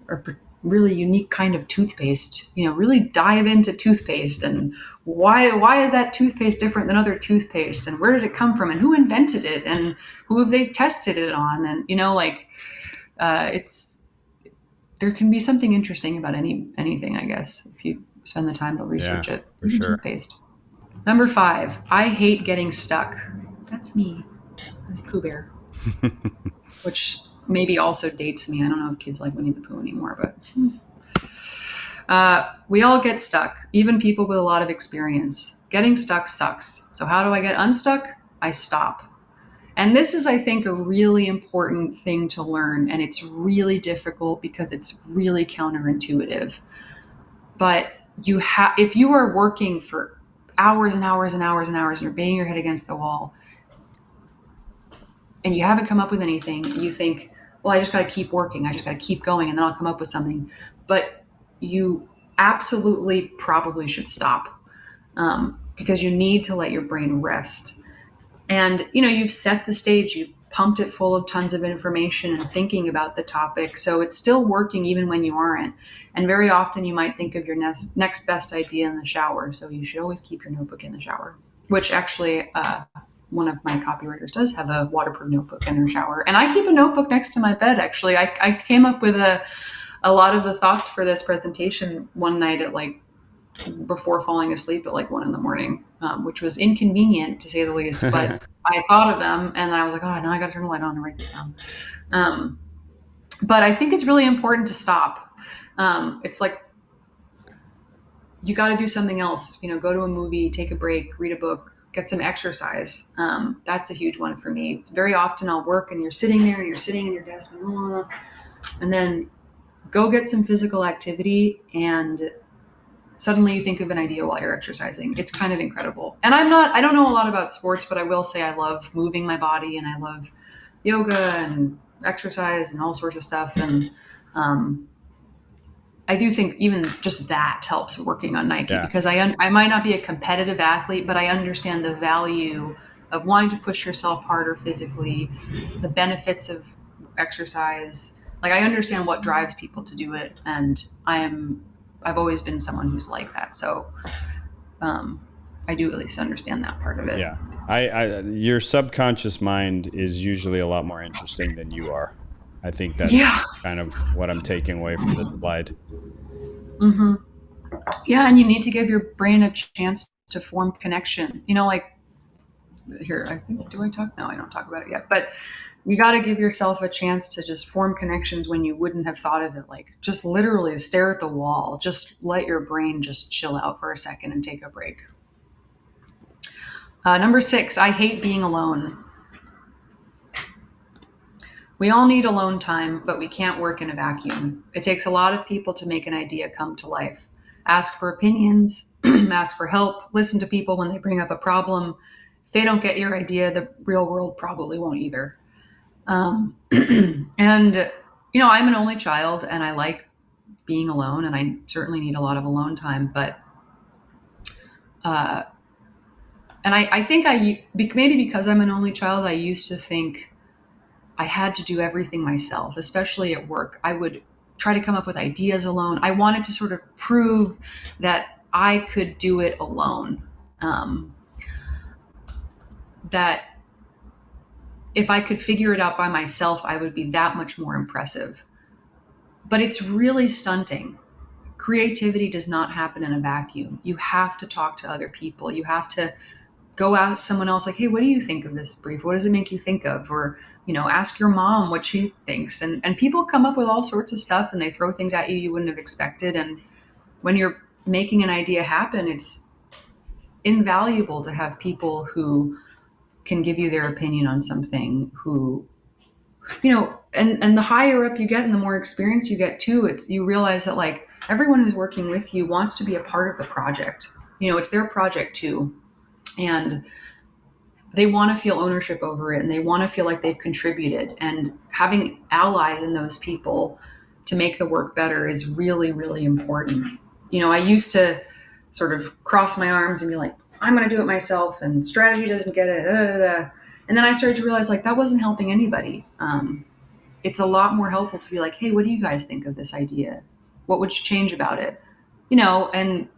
a really unique kind of toothpaste, really dive into toothpaste and why is that toothpaste different than other toothpaste, and where did it come from, and who invented it, and who have they tested it on, and there can be something interesting about anything, I guess, if you spend the time to research it. For sure. Toothpaste. Number 5, I hate getting stuck. That's me. That's Pooh Bear. Which maybe also dates me. I don't know if kids like Winnie the Pooh anymore, but we all get stuck, even people with a lot of experience. Getting stuck sucks. So how do I get unstuck? I stop. And this is, I think, a really important thing to learn. And it's really difficult because it's really counterintuitive. But if you are working for hours and hours and hours and hours, and you're banging your head against the wall, and you haven't come up with anything, you think, well, I just got to keep working. I just got to keep going, and then I'll come up with something. But you absolutely probably should stop, because you need to let your brain rest. And, you've set the stage, you've pumped it full of tons of information and thinking about the topic. So it's still working even when you aren't. And very often you might think of your next best idea in the shower. So you should always keep your notebook in the shower, which actually, one of my copywriters does have a waterproof notebook in her shower. And I keep a notebook next to my bed, actually. I came up with a lot of the thoughts for this presentation one night at like before falling asleep at like 1 a.m, which was inconvenient to say the least, but I thought of them and I was like, oh, no, I got to turn the light on and write this down. But I think it's really important to stop. It's like, you got to do something else, go to a movie, take a break, read a book, get some exercise. That's a huge one for me. Very often I'll work and you're sitting there and you're sitting in your desk and then go get some physical activity and suddenly you think of an idea while you're exercising. It's kind of incredible. And I don't know a lot about sports, but I will say I love moving my body and I love yoga and exercise and all sorts of stuff. And I do think even just that helps working on Nike because I might not be a competitive athlete, but I understand the value of wanting to push yourself harder physically, the benefits of exercise. Like I understand what drives people to do it. And I've always been someone who's like that. So I do at least understand that part of it. Yeah. Your subconscious mind is usually a lot more interesting than you are. I think that's kind of what I'm taking away from the slide. Mm-hmm. Yeah. And you need to give your brain a chance to form connection. Like here, I think, do I talk? No, I don't talk about it yet, but you got to give yourself a chance to just form connections when you wouldn't have thought of it. Like just literally stare at the wall, just let your brain just chill out for a second and take a break. Number 6, I hate being alone. We all need alone time, but we can't work in a vacuum. It takes a lot of people to make an idea come to life. Ask for opinions, ask for help, listen to people when they bring up a problem. If they don't get your idea, the real world probably won't either. And, I'm an only child and I like being alone and I certainly need a lot of alone time, but, and I think maybe because I'm an only child, I used to think I had to do everything myself, especially at work. I would try to come up with ideas alone. I wanted to sort of prove that I could do it alone. That if I could figure it out by myself, I would be that much more impressive. But it's really stunting. Creativity does not happen in a vacuum. You have to talk to other people. You have to go ask someone else, like, hey, what do you think of this brief? What does it make you think of? Or, ask your mom what she thinks. And people come up with all sorts of stuff and they throw things at you wouldn't have expected. And when you're making an idea happen, it's invaluable to have people who can give you their opinion on something, who, and the higher up you get and the more experience you get too, you realize that like everyone who's working with you wants to be a part of the project. It's their project too. And they want to feel ownership over it and they want to feel like they've contributed, and having allies in those people to make the work better is really, really important. I used to sort of cross my arms and be like, I'm going to do it myself and strategy doesn't get it. And then I started to realize like that wasn't helping anybody. It's a lot more helpful to be like, hey, what do you guys think of this idea? What would you change about it? And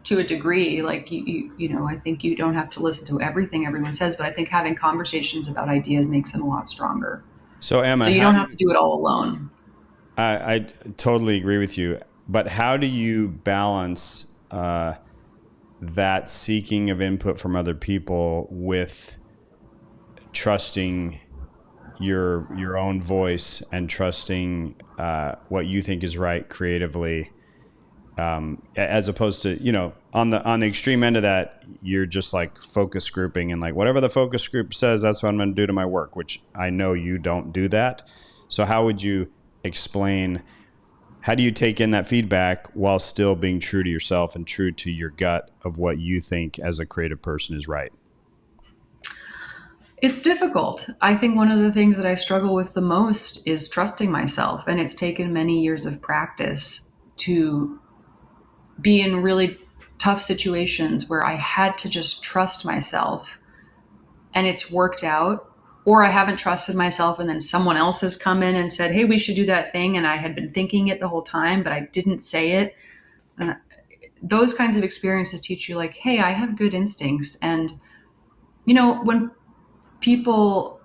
to a degree, like, I think you don't have to listen to everything everyone says, but I think having conversations about ideas makes them a lot stronger. So Emma, so you don't have to do it all alone. I totally agree with you, but how do you balance that seeking of input from other people with trusting your own voice and trusting what you think is right creatively, as opposed to, on the extreme end of that, you're just like focus grouping and like whatever the focus group says, that's what I'm going to do to my work, which I know you don't do that. So how would you explain, how do you take in that feedback while still being true to yourself and true to your gut of what you think as a creative person is right? It's difficult. I think one of the things that I struggle with the most is trusting myself. And it's taken many years of practice to be in really tough situations where I had to just trust myself and it's worked out, or I haven't trusted myself and then someone else has come in and said, hey, we should do that thing. And I had been thinking it the whole time, but I didn't say it. Those kinds of experiences teach you like, hey, I have good instincts. And, when people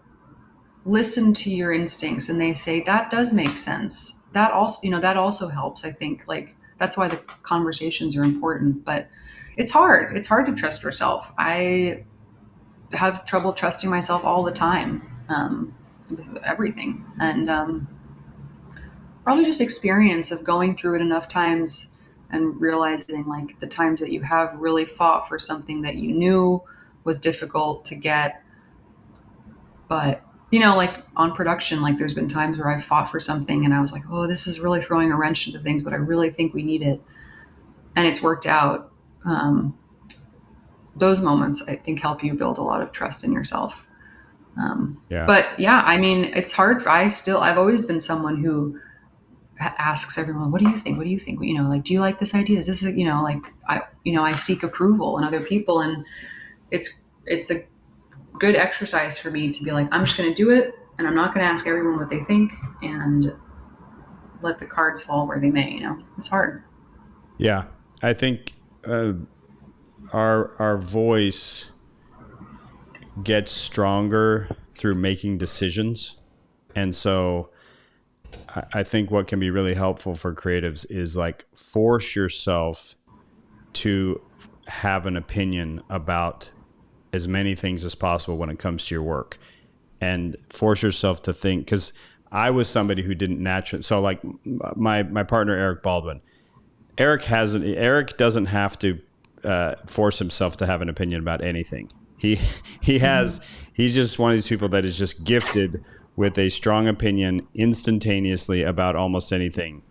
listen to your instincts and they say, that does make sense. That also helps. I think like that's why the conversations are important. But it's hard. It's hard to trust yourself. I have trouble trusting myself all the time, with everything. And probably just experience of going through it enough times and realizing like the times that you have really fought for something that you knew was difficult to get. But, you know, like on production, like there's been times where I fought for something and I was like, oh, this is really throwing a wrench into things, but I really think we need it. And it's worked out. Those moments, I think, help you build a lot of trust in yourself. But yeah, I mean, it's hard. I've always been someone who asks everyone, what do you think? What do you think? You know, like, do you like this idea? Is this, you know, like, I seek approval in other people. And it's a good exercise for me to be like, I'm just going to do it. And I'm not going to ask everyone what they think and let the cards fall where they may, you know, it's hard. Yeah. I think, our voice gets stronger through making decisions. And so I think what can be really helpful for creatives is like force yourself to have an opinion about as many things as possible when it comes to your work, and force yourself to think, because I was somebody who didn't naturally. So like my partner, Eric Baldwin, Eric doesn't have to force himself to have an opinion about anything. He's just one of these people that is just gifted with a strong opinion instantaneously about almost anything.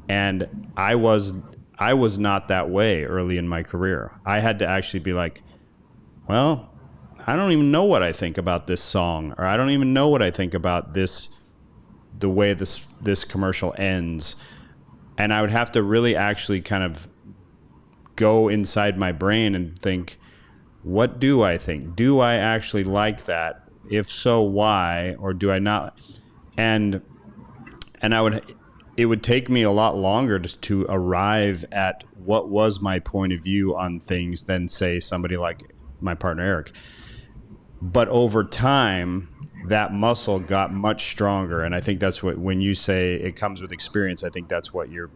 And I was not that way early in my career. I had to actually be like, well, I don't even know what I think about this song, or I don't even know what I think about the way this commercial ends. And I would have to really actually kind of go inside my brain and think, what do I think? Do I actually like that? If so, why? Or do I not? And it would take me a lot longer to arrive at what was my point of view on things than, say, somebody like my partner Eric. But over time, that muscle got much stronger. And I think that's what, when you say it comes with experience, I think that's what you're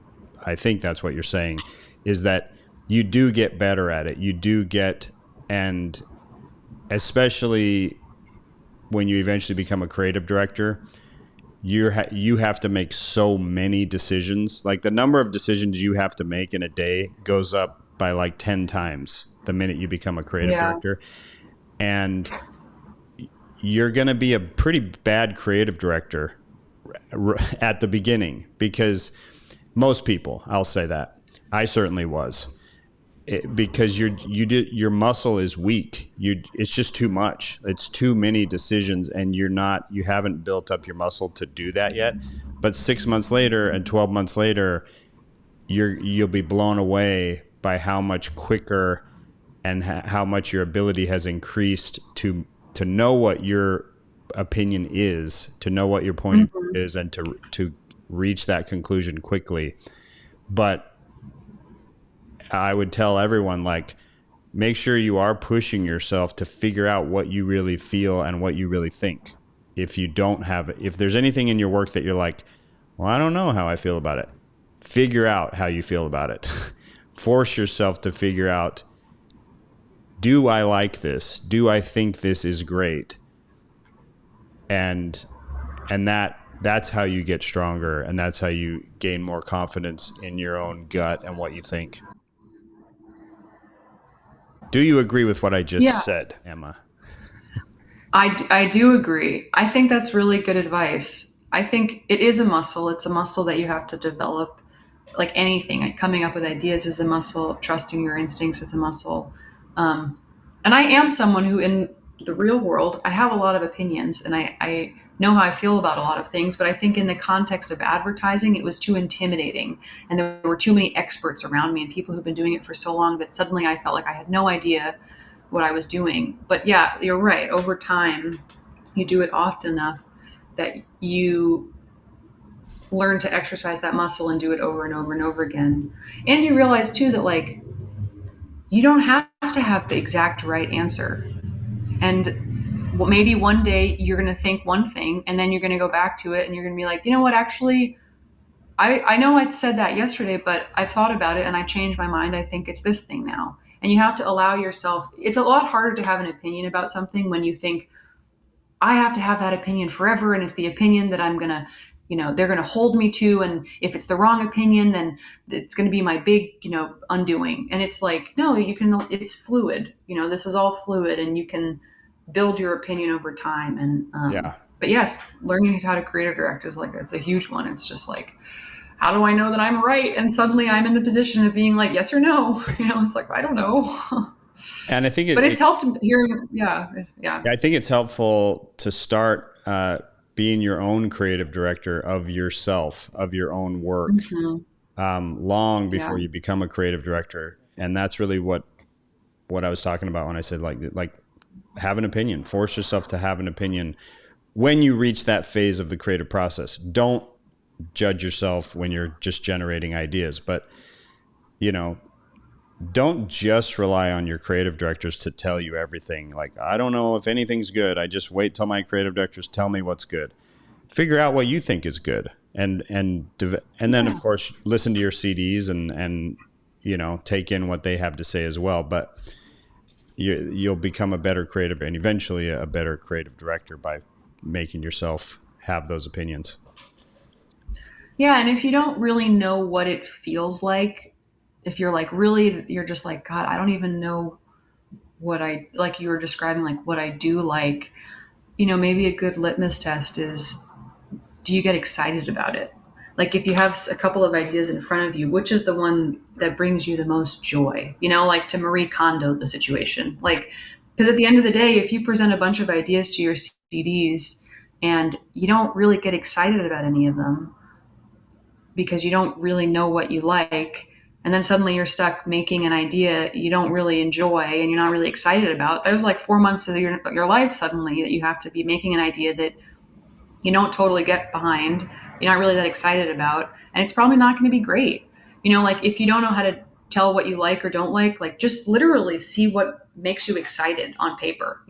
saying, is that you do get better at it. You do get, and especially when you eventually become a creative director, you have to make so many decisions. Like the number of decisions you have to make in a day goes up by like 10 times the minute you become a creative director. And you're going to be a pretty bad creative director at the beginning, because most people, I'll say that, I certainly was. Because your muscle is weak. It's just too much. It's too many decisions, and you haven't built up your muscle to do that yet. But 6 months later and 12 months later, you'll be blown away by how much quicker and how much your ability has increased to know what your opinion is, to know what your point of view is, and to reach that conclusion quickly. But I would tell everyone, like, make sure you are pushing yourself to figure out what you really feel and what you really think. If there's anything in your work that you're like, well, I don't know how I feel about it, figure out how you feel about it. Force yourself to figure out, do I like this? Do I think this is great? And that's how you get stronger, and that's how you gain more confidence in your own gut and what you think. Do you agree with what I just said, Emma? I do agree. I think that's really good advice. I think it is a muscle. It's a muscle that you have to develop, like anything. Like coming up with ideas is a muscle. Trusting your instincts is a muscle. And I am someone who, in the real world, I have a lot of opinions, and I know how I feel about a lot of things, but I think in the context of advertising, it was too intimidating. And there were too many experts around me and people who've been doing it for so long that suddenly I felt like I had no idea what I was doing. But yeah, you're right. Over time, you do it often enough that you learn to exercise that muscle and do it over and over and over again. And you realize too that, like, you don't have to have the exact right answer. And maybe one day you're going to think one thing, and then you're going to go back to it and you're going to be like, you know what, actually, I know I said that yesterday, but I've thought about it and I changed my mind. I think it's this thing now. And you have to allow yourself, it's a lot harder to have an opinion about something when you think, I have to have that opinion forever. And it's the opinion that I'm going to, they're going to hold me to. And if it's the wrong opinion, then it's going to be my big, undoing. And it's like, no, it's fluid. This is all fluid and you can build your opinion over time. And, but yes, learning how to creative direct is like, it's a huge one. It's just like, how do I know that I'm right? And suddenly I'm in the position of being like, yes or no. It's like, I don't know. And I think it's helped hearing. Yeah. I think it's helpful to start being your own creative director of yourself, of your own work, long before you become a creative director. And that's really what I was talking about when I said like have an opinion, force yourself to have an opinion when you reach that phase of the creative process. Don't judge yourself when you're just generating ideas, but don't just rely on your creative directors to tell you everything. Like, I don't know if anything's good. I just wait till my creative directors tell me what's good. Figure out what you think is good, and then of course listen to your CDs and take in what they have to say as well. But you'll become a better creative and eventually a better creative director by making yourself have those opinions. Yeah, and if you don't really know what it feels like, if you're like you're just like, God, I don't even know what like you were describing, like what I do like, maybe a good litmus test is, do you get excited about it? Like if you have a couple of ideas in front of you, which is the one that brings you the most joy? Like to Marie Kondo the situation. Like, because at the end of the day, if you present a bunch of ideas to your CDs and you don't really get excited about any of them because you don't really know what you like, and then suddenly you're stuck making an idea you don't really enjoy and you're not really excited about, there's like 4 months of your life suddenly that you have to be making an idea that you don't totally get behind, you're not really that excited about, and it's probably not going to be great. Like if you don't know how to tell what you like or don't like just literally see what makes you excited on paper,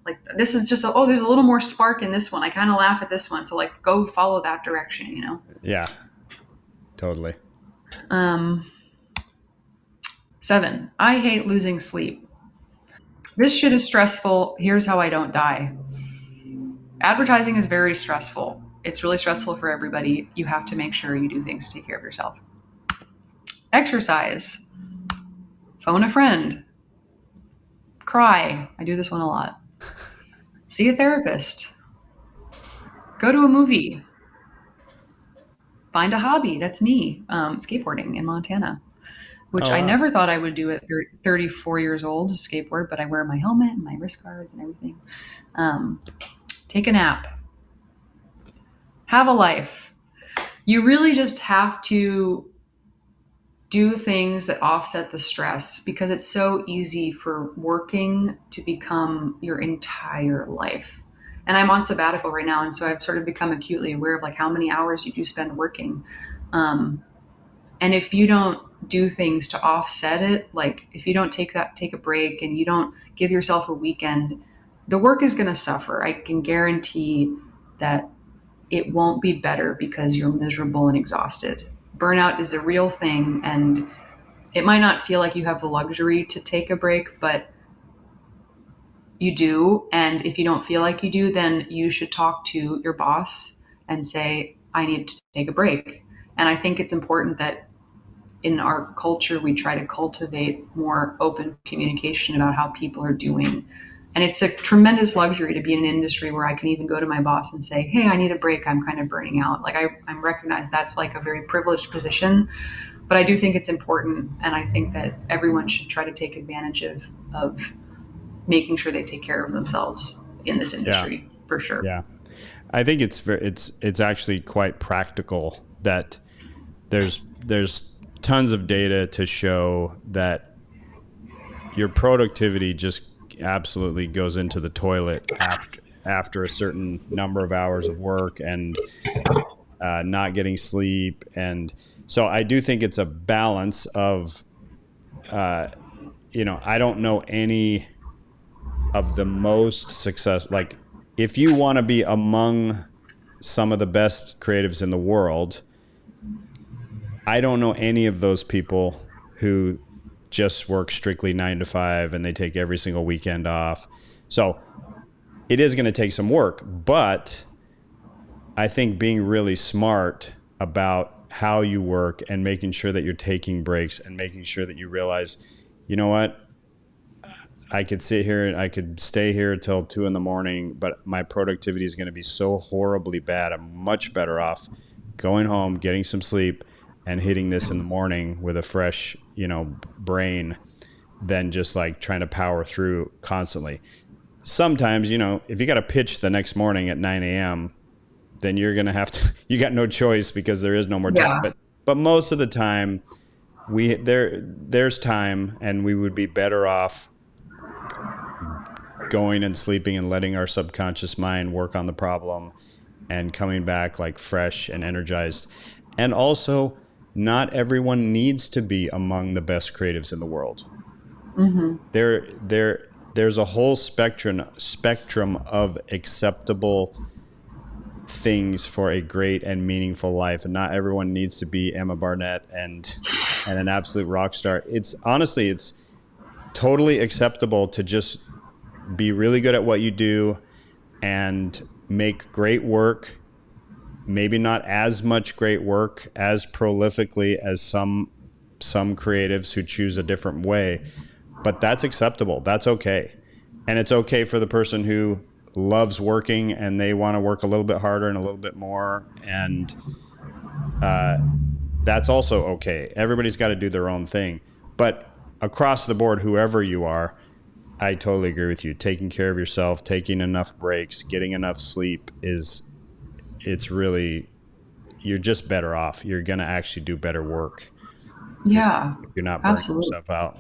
like this is just, there's a little more spark in this one. I kind of laugh at this one. So like go follow that direction, Yeah, totally. 7, I hate losing sleep. This shit is stressful. Here's how I don't die. Advertising is very stressful. It's really stressful for everybody. You have to make sure you do things to take care of yourself. Exercise. Phone a friend. Cry. I do this one a lot. See a therapist. Go to a movie. Find a hobby. That's me. Skateboarding in Montana, which I never thought I would do at 34 years old, skateboard, but I wear my helmet and my wrist guards and everything. Take a nap. Have a life. You really just have to do things that offset the stress, because it's so easy for working to become your entire life. And I'm on sabbatical right now, and so I've sort of become acutely aware of like how many hours you do spend working. And if you don't do things to offset it, like if you don't take a break and you don't give yourself a weekend, the work is going to suffer. I can guarantee that it won't be better because you're miserable and exhausted. Burnout is a real thing, and it might not feel like you have the luxury to take a break, but you do. And if you don't feel like you do, then you should talk to your boss and say, I need to take a break. And I think it's important that in our culture, we try to cultivate more open communication about how people are doing. And it's a tremendous luxury to be in an industry where I can even go to my boss and say, hey, I need a break. I'm kind of burning out. Like I recognize that's like a very privileged position, but I do think it's important. And I think that everyone should try to take advantage of making sure they take care of themselves in this industry, for sure. Yeah. I think it's actually quite practical that there's tons of data to show that your productivity just absolutely goes into the toilet after a certain number of hours of work and not getting sleep. And so I do think it's a balance of, I don't know any of the most success. Like if you want to be among some of the best creatives in the world, I don't know any of those people who just work strictly 9 to 5 and they take every single weekend off. So it is going to take some work, but I think being really smart about how you work and making sure that you're taking breaks and making sure that you realize, you know what, I could sit here and I could stay here till 2 a.m, but my productivity is going to be so horribly bad. I'm much better off going home, getting some sleep, and hitting this in the morning with a fresh, brain than just like trying to power through constantly. Sometimes, if you got to pitch the next morning at 9 a.m., then you're going to have to, you got no choice because there is no more time. Yeah. But most of the time there's time, and we would be better off going and sleeping and letting our subconscious mind work on the problem and coming back like fresh and energized. And also, not everyone needs to be among the best creatives in the world. Mm-hmm. There's a whole spectrum of acceptable things for a great and meaningful life, and not everyone needs to be Emma Barnett and an absolute rock star. It's totally acceptable to just be really good at what you do and make great work. Maybe not as much great work as prolifically as some creatives who choose a different way, but that's acceptable. That's okay. And it's okay for the person who loves working and they want to work a little bit harder and a little bit more, and that's also okay. Everybody's got to do their own thing, but across the board, whoever you are, I totally agree with you. Taking care of yourself, taking enough breaks, getting enough sleep it's really, you're just better off. You're going to actually do better work. Yeah. If you're not burning yourself out.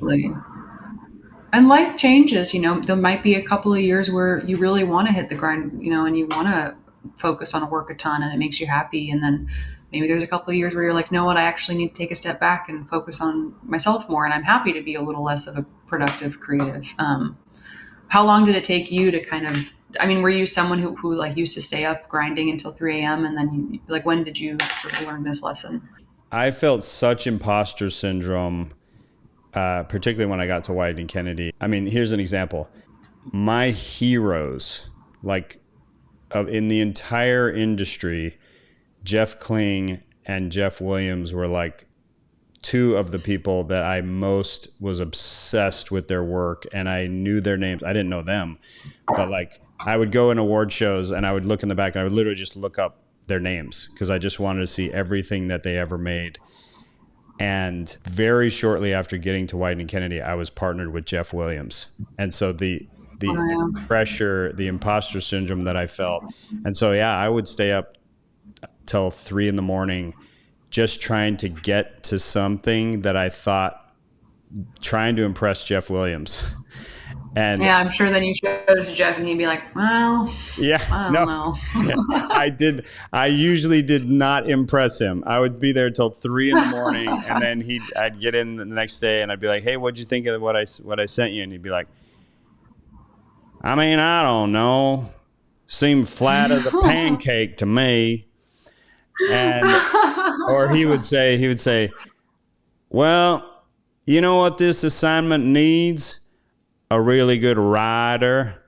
And life changes, there might be a couple of years where you really want to hit the grind, and you want to focus on work a ton and it makes you happy. And then maybe there's a couple of years where you're like, no, what, I actually need to take a step back and focus on myself more. And I'm happy to be a little less of a productive creative. How long did it take you to kind of, were you someone who like used to stay up grinding until 3 a.m. and then when did you sort of learn this lesson? I felt such imposter syndrome, particularly when I got to Wieden+Kennedy. Here's an example. My heroes, in the entire industry, Jeff Kling and Jeff Williams were like two of the people that I most was obsessed with their work, and I knew their names. I didn't know them, but I would go in award shows and I would look in the back and I would literally just look up their names because I just wanted to see everything that they ever made. And very shortly after getting to Wyden+Kennedy, I was partnered with Jeff Williams. And so the pressure, the imposter syndrome that I felt. And so, I would stay up till 3 a.m, just trying to get to something that I thought, trying to impress Jeff Williams. And I'm sure then you showed it to Jeff and he'd be like, well, I don't know. I usually did not impress him. I would be there till 3 a.m, and then I'd get in the next day and I'd be like, hey, what'd you think of what I sent you? And he'd be like, I don't know. Seemed flat as a pancake to me. And or he would say, well, you know what this assignment needs? A really good writer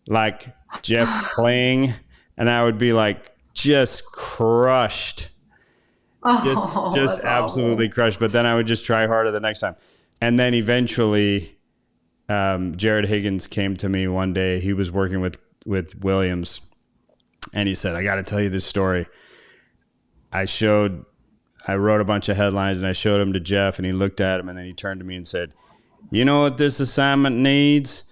like Jeff Kling. And I would be like just crushed. Just absolutely crushed. But then I would just try harder the next time. And then eventually Jared Higgins came to me one day. He was working with Williams, and he said, I got to tell you this story. I wrote a bunch of headlines and I showed them to Jeff, and he looked at them, and then he turned to me and said, you know what this assignment needs?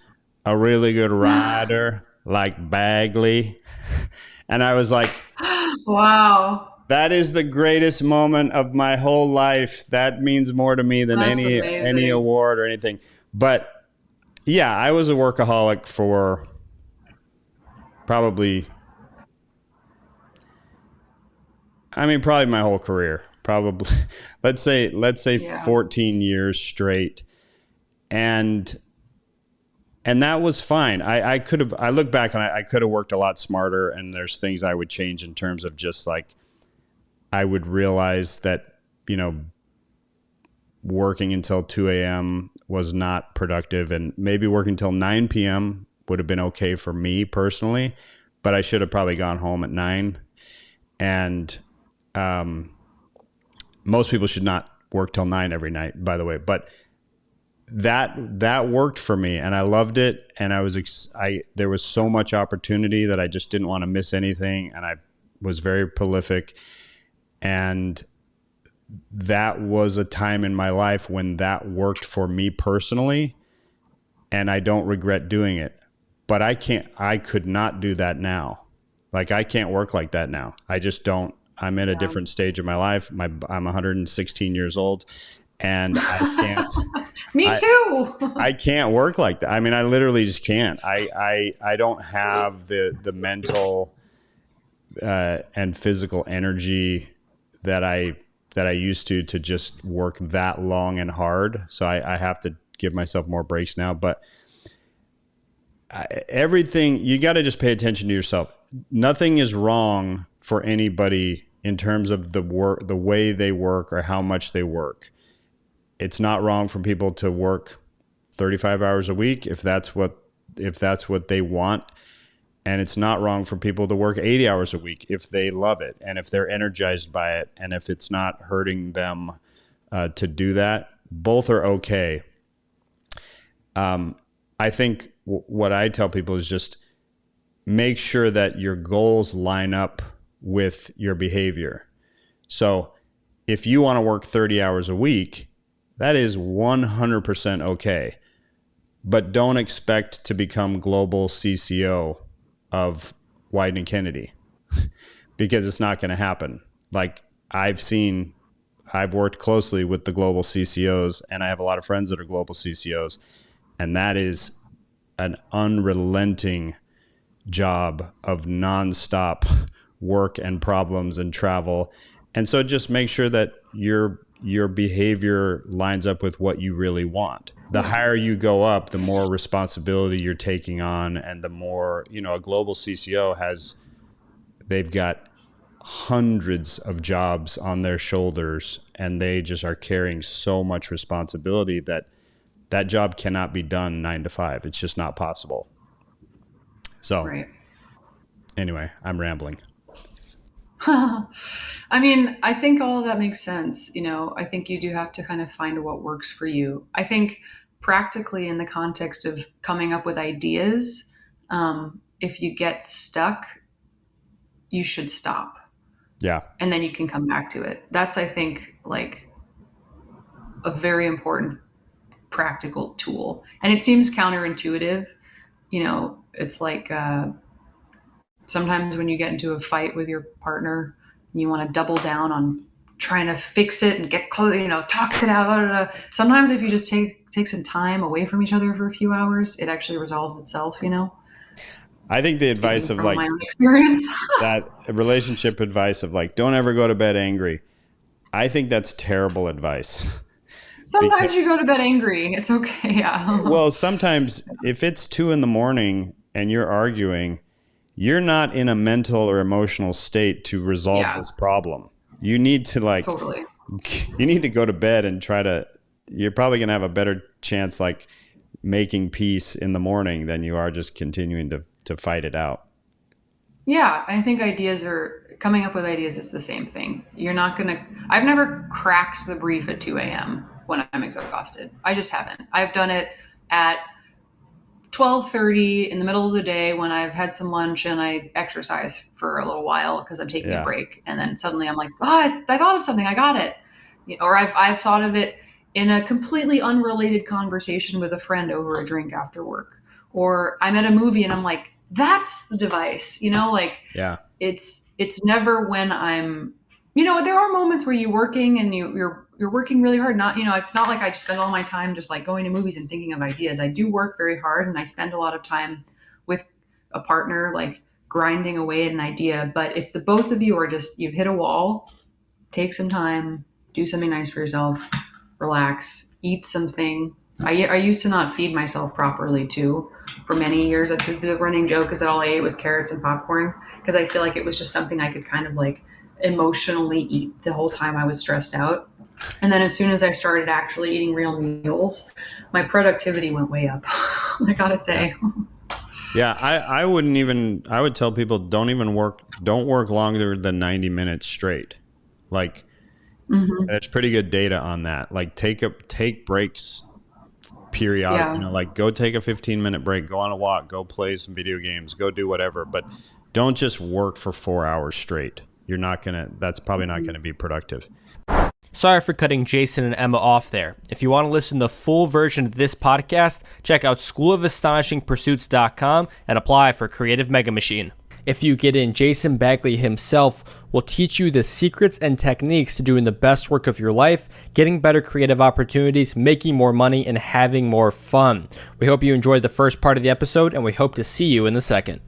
A really good writer like Bagley. And I was like, wow. That is the greatest moment of my whole life. That means more to me than any award or anything. But I was a workaholic for probably my whole career. Probably, let's say 14 years straight. And that was fine. I look back and I could have worked a lot smarter, and there's things I would change in terms of just I would realize that working until 2 a.m. was not productive, and maybe working until 9 p.m. would have been okay for me personally, but I should have probably gone home at 9. And most people should not work till 9 every night, by the way, but that worked for me, and I loved it. And there was so much opportunity that I just didn't want to miss anything. And I was very prolific, and that was a time in my life when that worked for me personally, and I don't regret doing it. But I could not do that now. Like, I can't work like that now. I just don't. I'm in a different stage of my life. I'm 116 years old, and I can't. Me too. I can't work like that. I mean, I literally just can't. I don't have the mental and physical energy that I used to just work that long and hard. So I have to give myself more breaks now. But everything, you got to just pay attention to yourself. Nothing is wrong for anybody in terms of the way they work or how much they work. It's not wrong for people to work 35 hours a week if that's what they want. And it's not wrong for people to work 80 hours a week if they love it and if they're energized by it and if it's not hurting them to do that. Both are okay. I think what I tell people is just make sure that your goals line up with your behavior. So if you want to work 30 hours a week, that is 100% okay. But don't expect to become global CCO of Wieden+Kennedy because it's not going to happen. Like, I've worked closely with the global CCOs, and I have a lot of friends that are global CCOs, and that is an unrelenting job of nonstop work and problems and travel. And so just make sure that your behavior lines up with what you really want. The higher you go up, the more responsibility you're taking on, and the more, a global CCO they've got hundreds of jobs on their shoulders, and they just are carrying so much responsibility that job cannot be done 9 to 5. It's just not possible. So Anyway, I'm rambling. I mean, I think all of that makes sense. I think you do have to kind of find what works for you. I think practically in the context of coming up with ideas, if you get stuck, you should stop. Yeah. And then you can come back to it. That's, I think, like a very important practical tool. And it seems counterintuitive. It's like, sometimes when you get into a fight with your partner, you want to double down on trying to fix it and get close, talk it out. Blah, blah, blah. Sometimes if you just take some time away from each other for a few hours, it actually resolves itself, I think the advice of my own experience. that relationship advice of don't ever go to bed angry. I think that's terrible advice. Sometimes you go to bed angry. It's okay. Yeah. Well, sometimes if it's 2 a.m. and you're arguing, you're not in a mental or emotional state to resolve this problem. You need to totally. You need to go to bed and you're probably going to have a better chance making peace in the morning than you are just continuing to fight it out. Yeah. I think coming up with ideas is the same thing. I've never cracked the brief at 2 a.m. when I'm exhausted. I just haven't. I've done it at 12:30 in the middle of the day when I've had some lunch and I exercise for a little while because I'm taking a break. And then suddenly I'm like, I thought of something. I got it. Or I've thought of it in a completely unrelated conversation with a friend over a drink after work. Or I'm at a movie and I'm like, that's the device, it's never when I'm, there are moments where you're working and you're working really hard. Not, it's not like I just spend all my time just going to movies and thinking of ideas. I do work very hard and I spend a lot of time with a partner, grinding away at an idea. But if the both of you are you've hit a wall, take some time, do something nice for yourself, relax, eat something. I used to not feed myself properly too. For many years, the running joke is that all I ate was carrots and popcorn because I feel like it was just something I could kind of emotionally eat the whole time I was stressed out. And then as soon as I started actually eating real meals, my productivity went way up. I gotta say. Yeah, I would tell people don't work longer than 90 minutes straight. Like, that's pretty good data on that. Like, take breaks periodic, Yeah. like go take a 15-minute break, go on a walk, go play some video games, go do whatever, but don't just work for 4 hours straight. That's probably not going to be productive. Sorry for cutting Jason and Emma off there. If you want to listen to the full version of this podcast, check out schoolofastonishingpursuits.com and apply for Creative Mega Machine. If you get in, Jason Bagley himself will teach you the secrets and techniques to doing the best work of your life, getting better creative opportunities, making more money, and having more fun. We hope you enjoyed the first part of the episode, and we hope to see you in the second.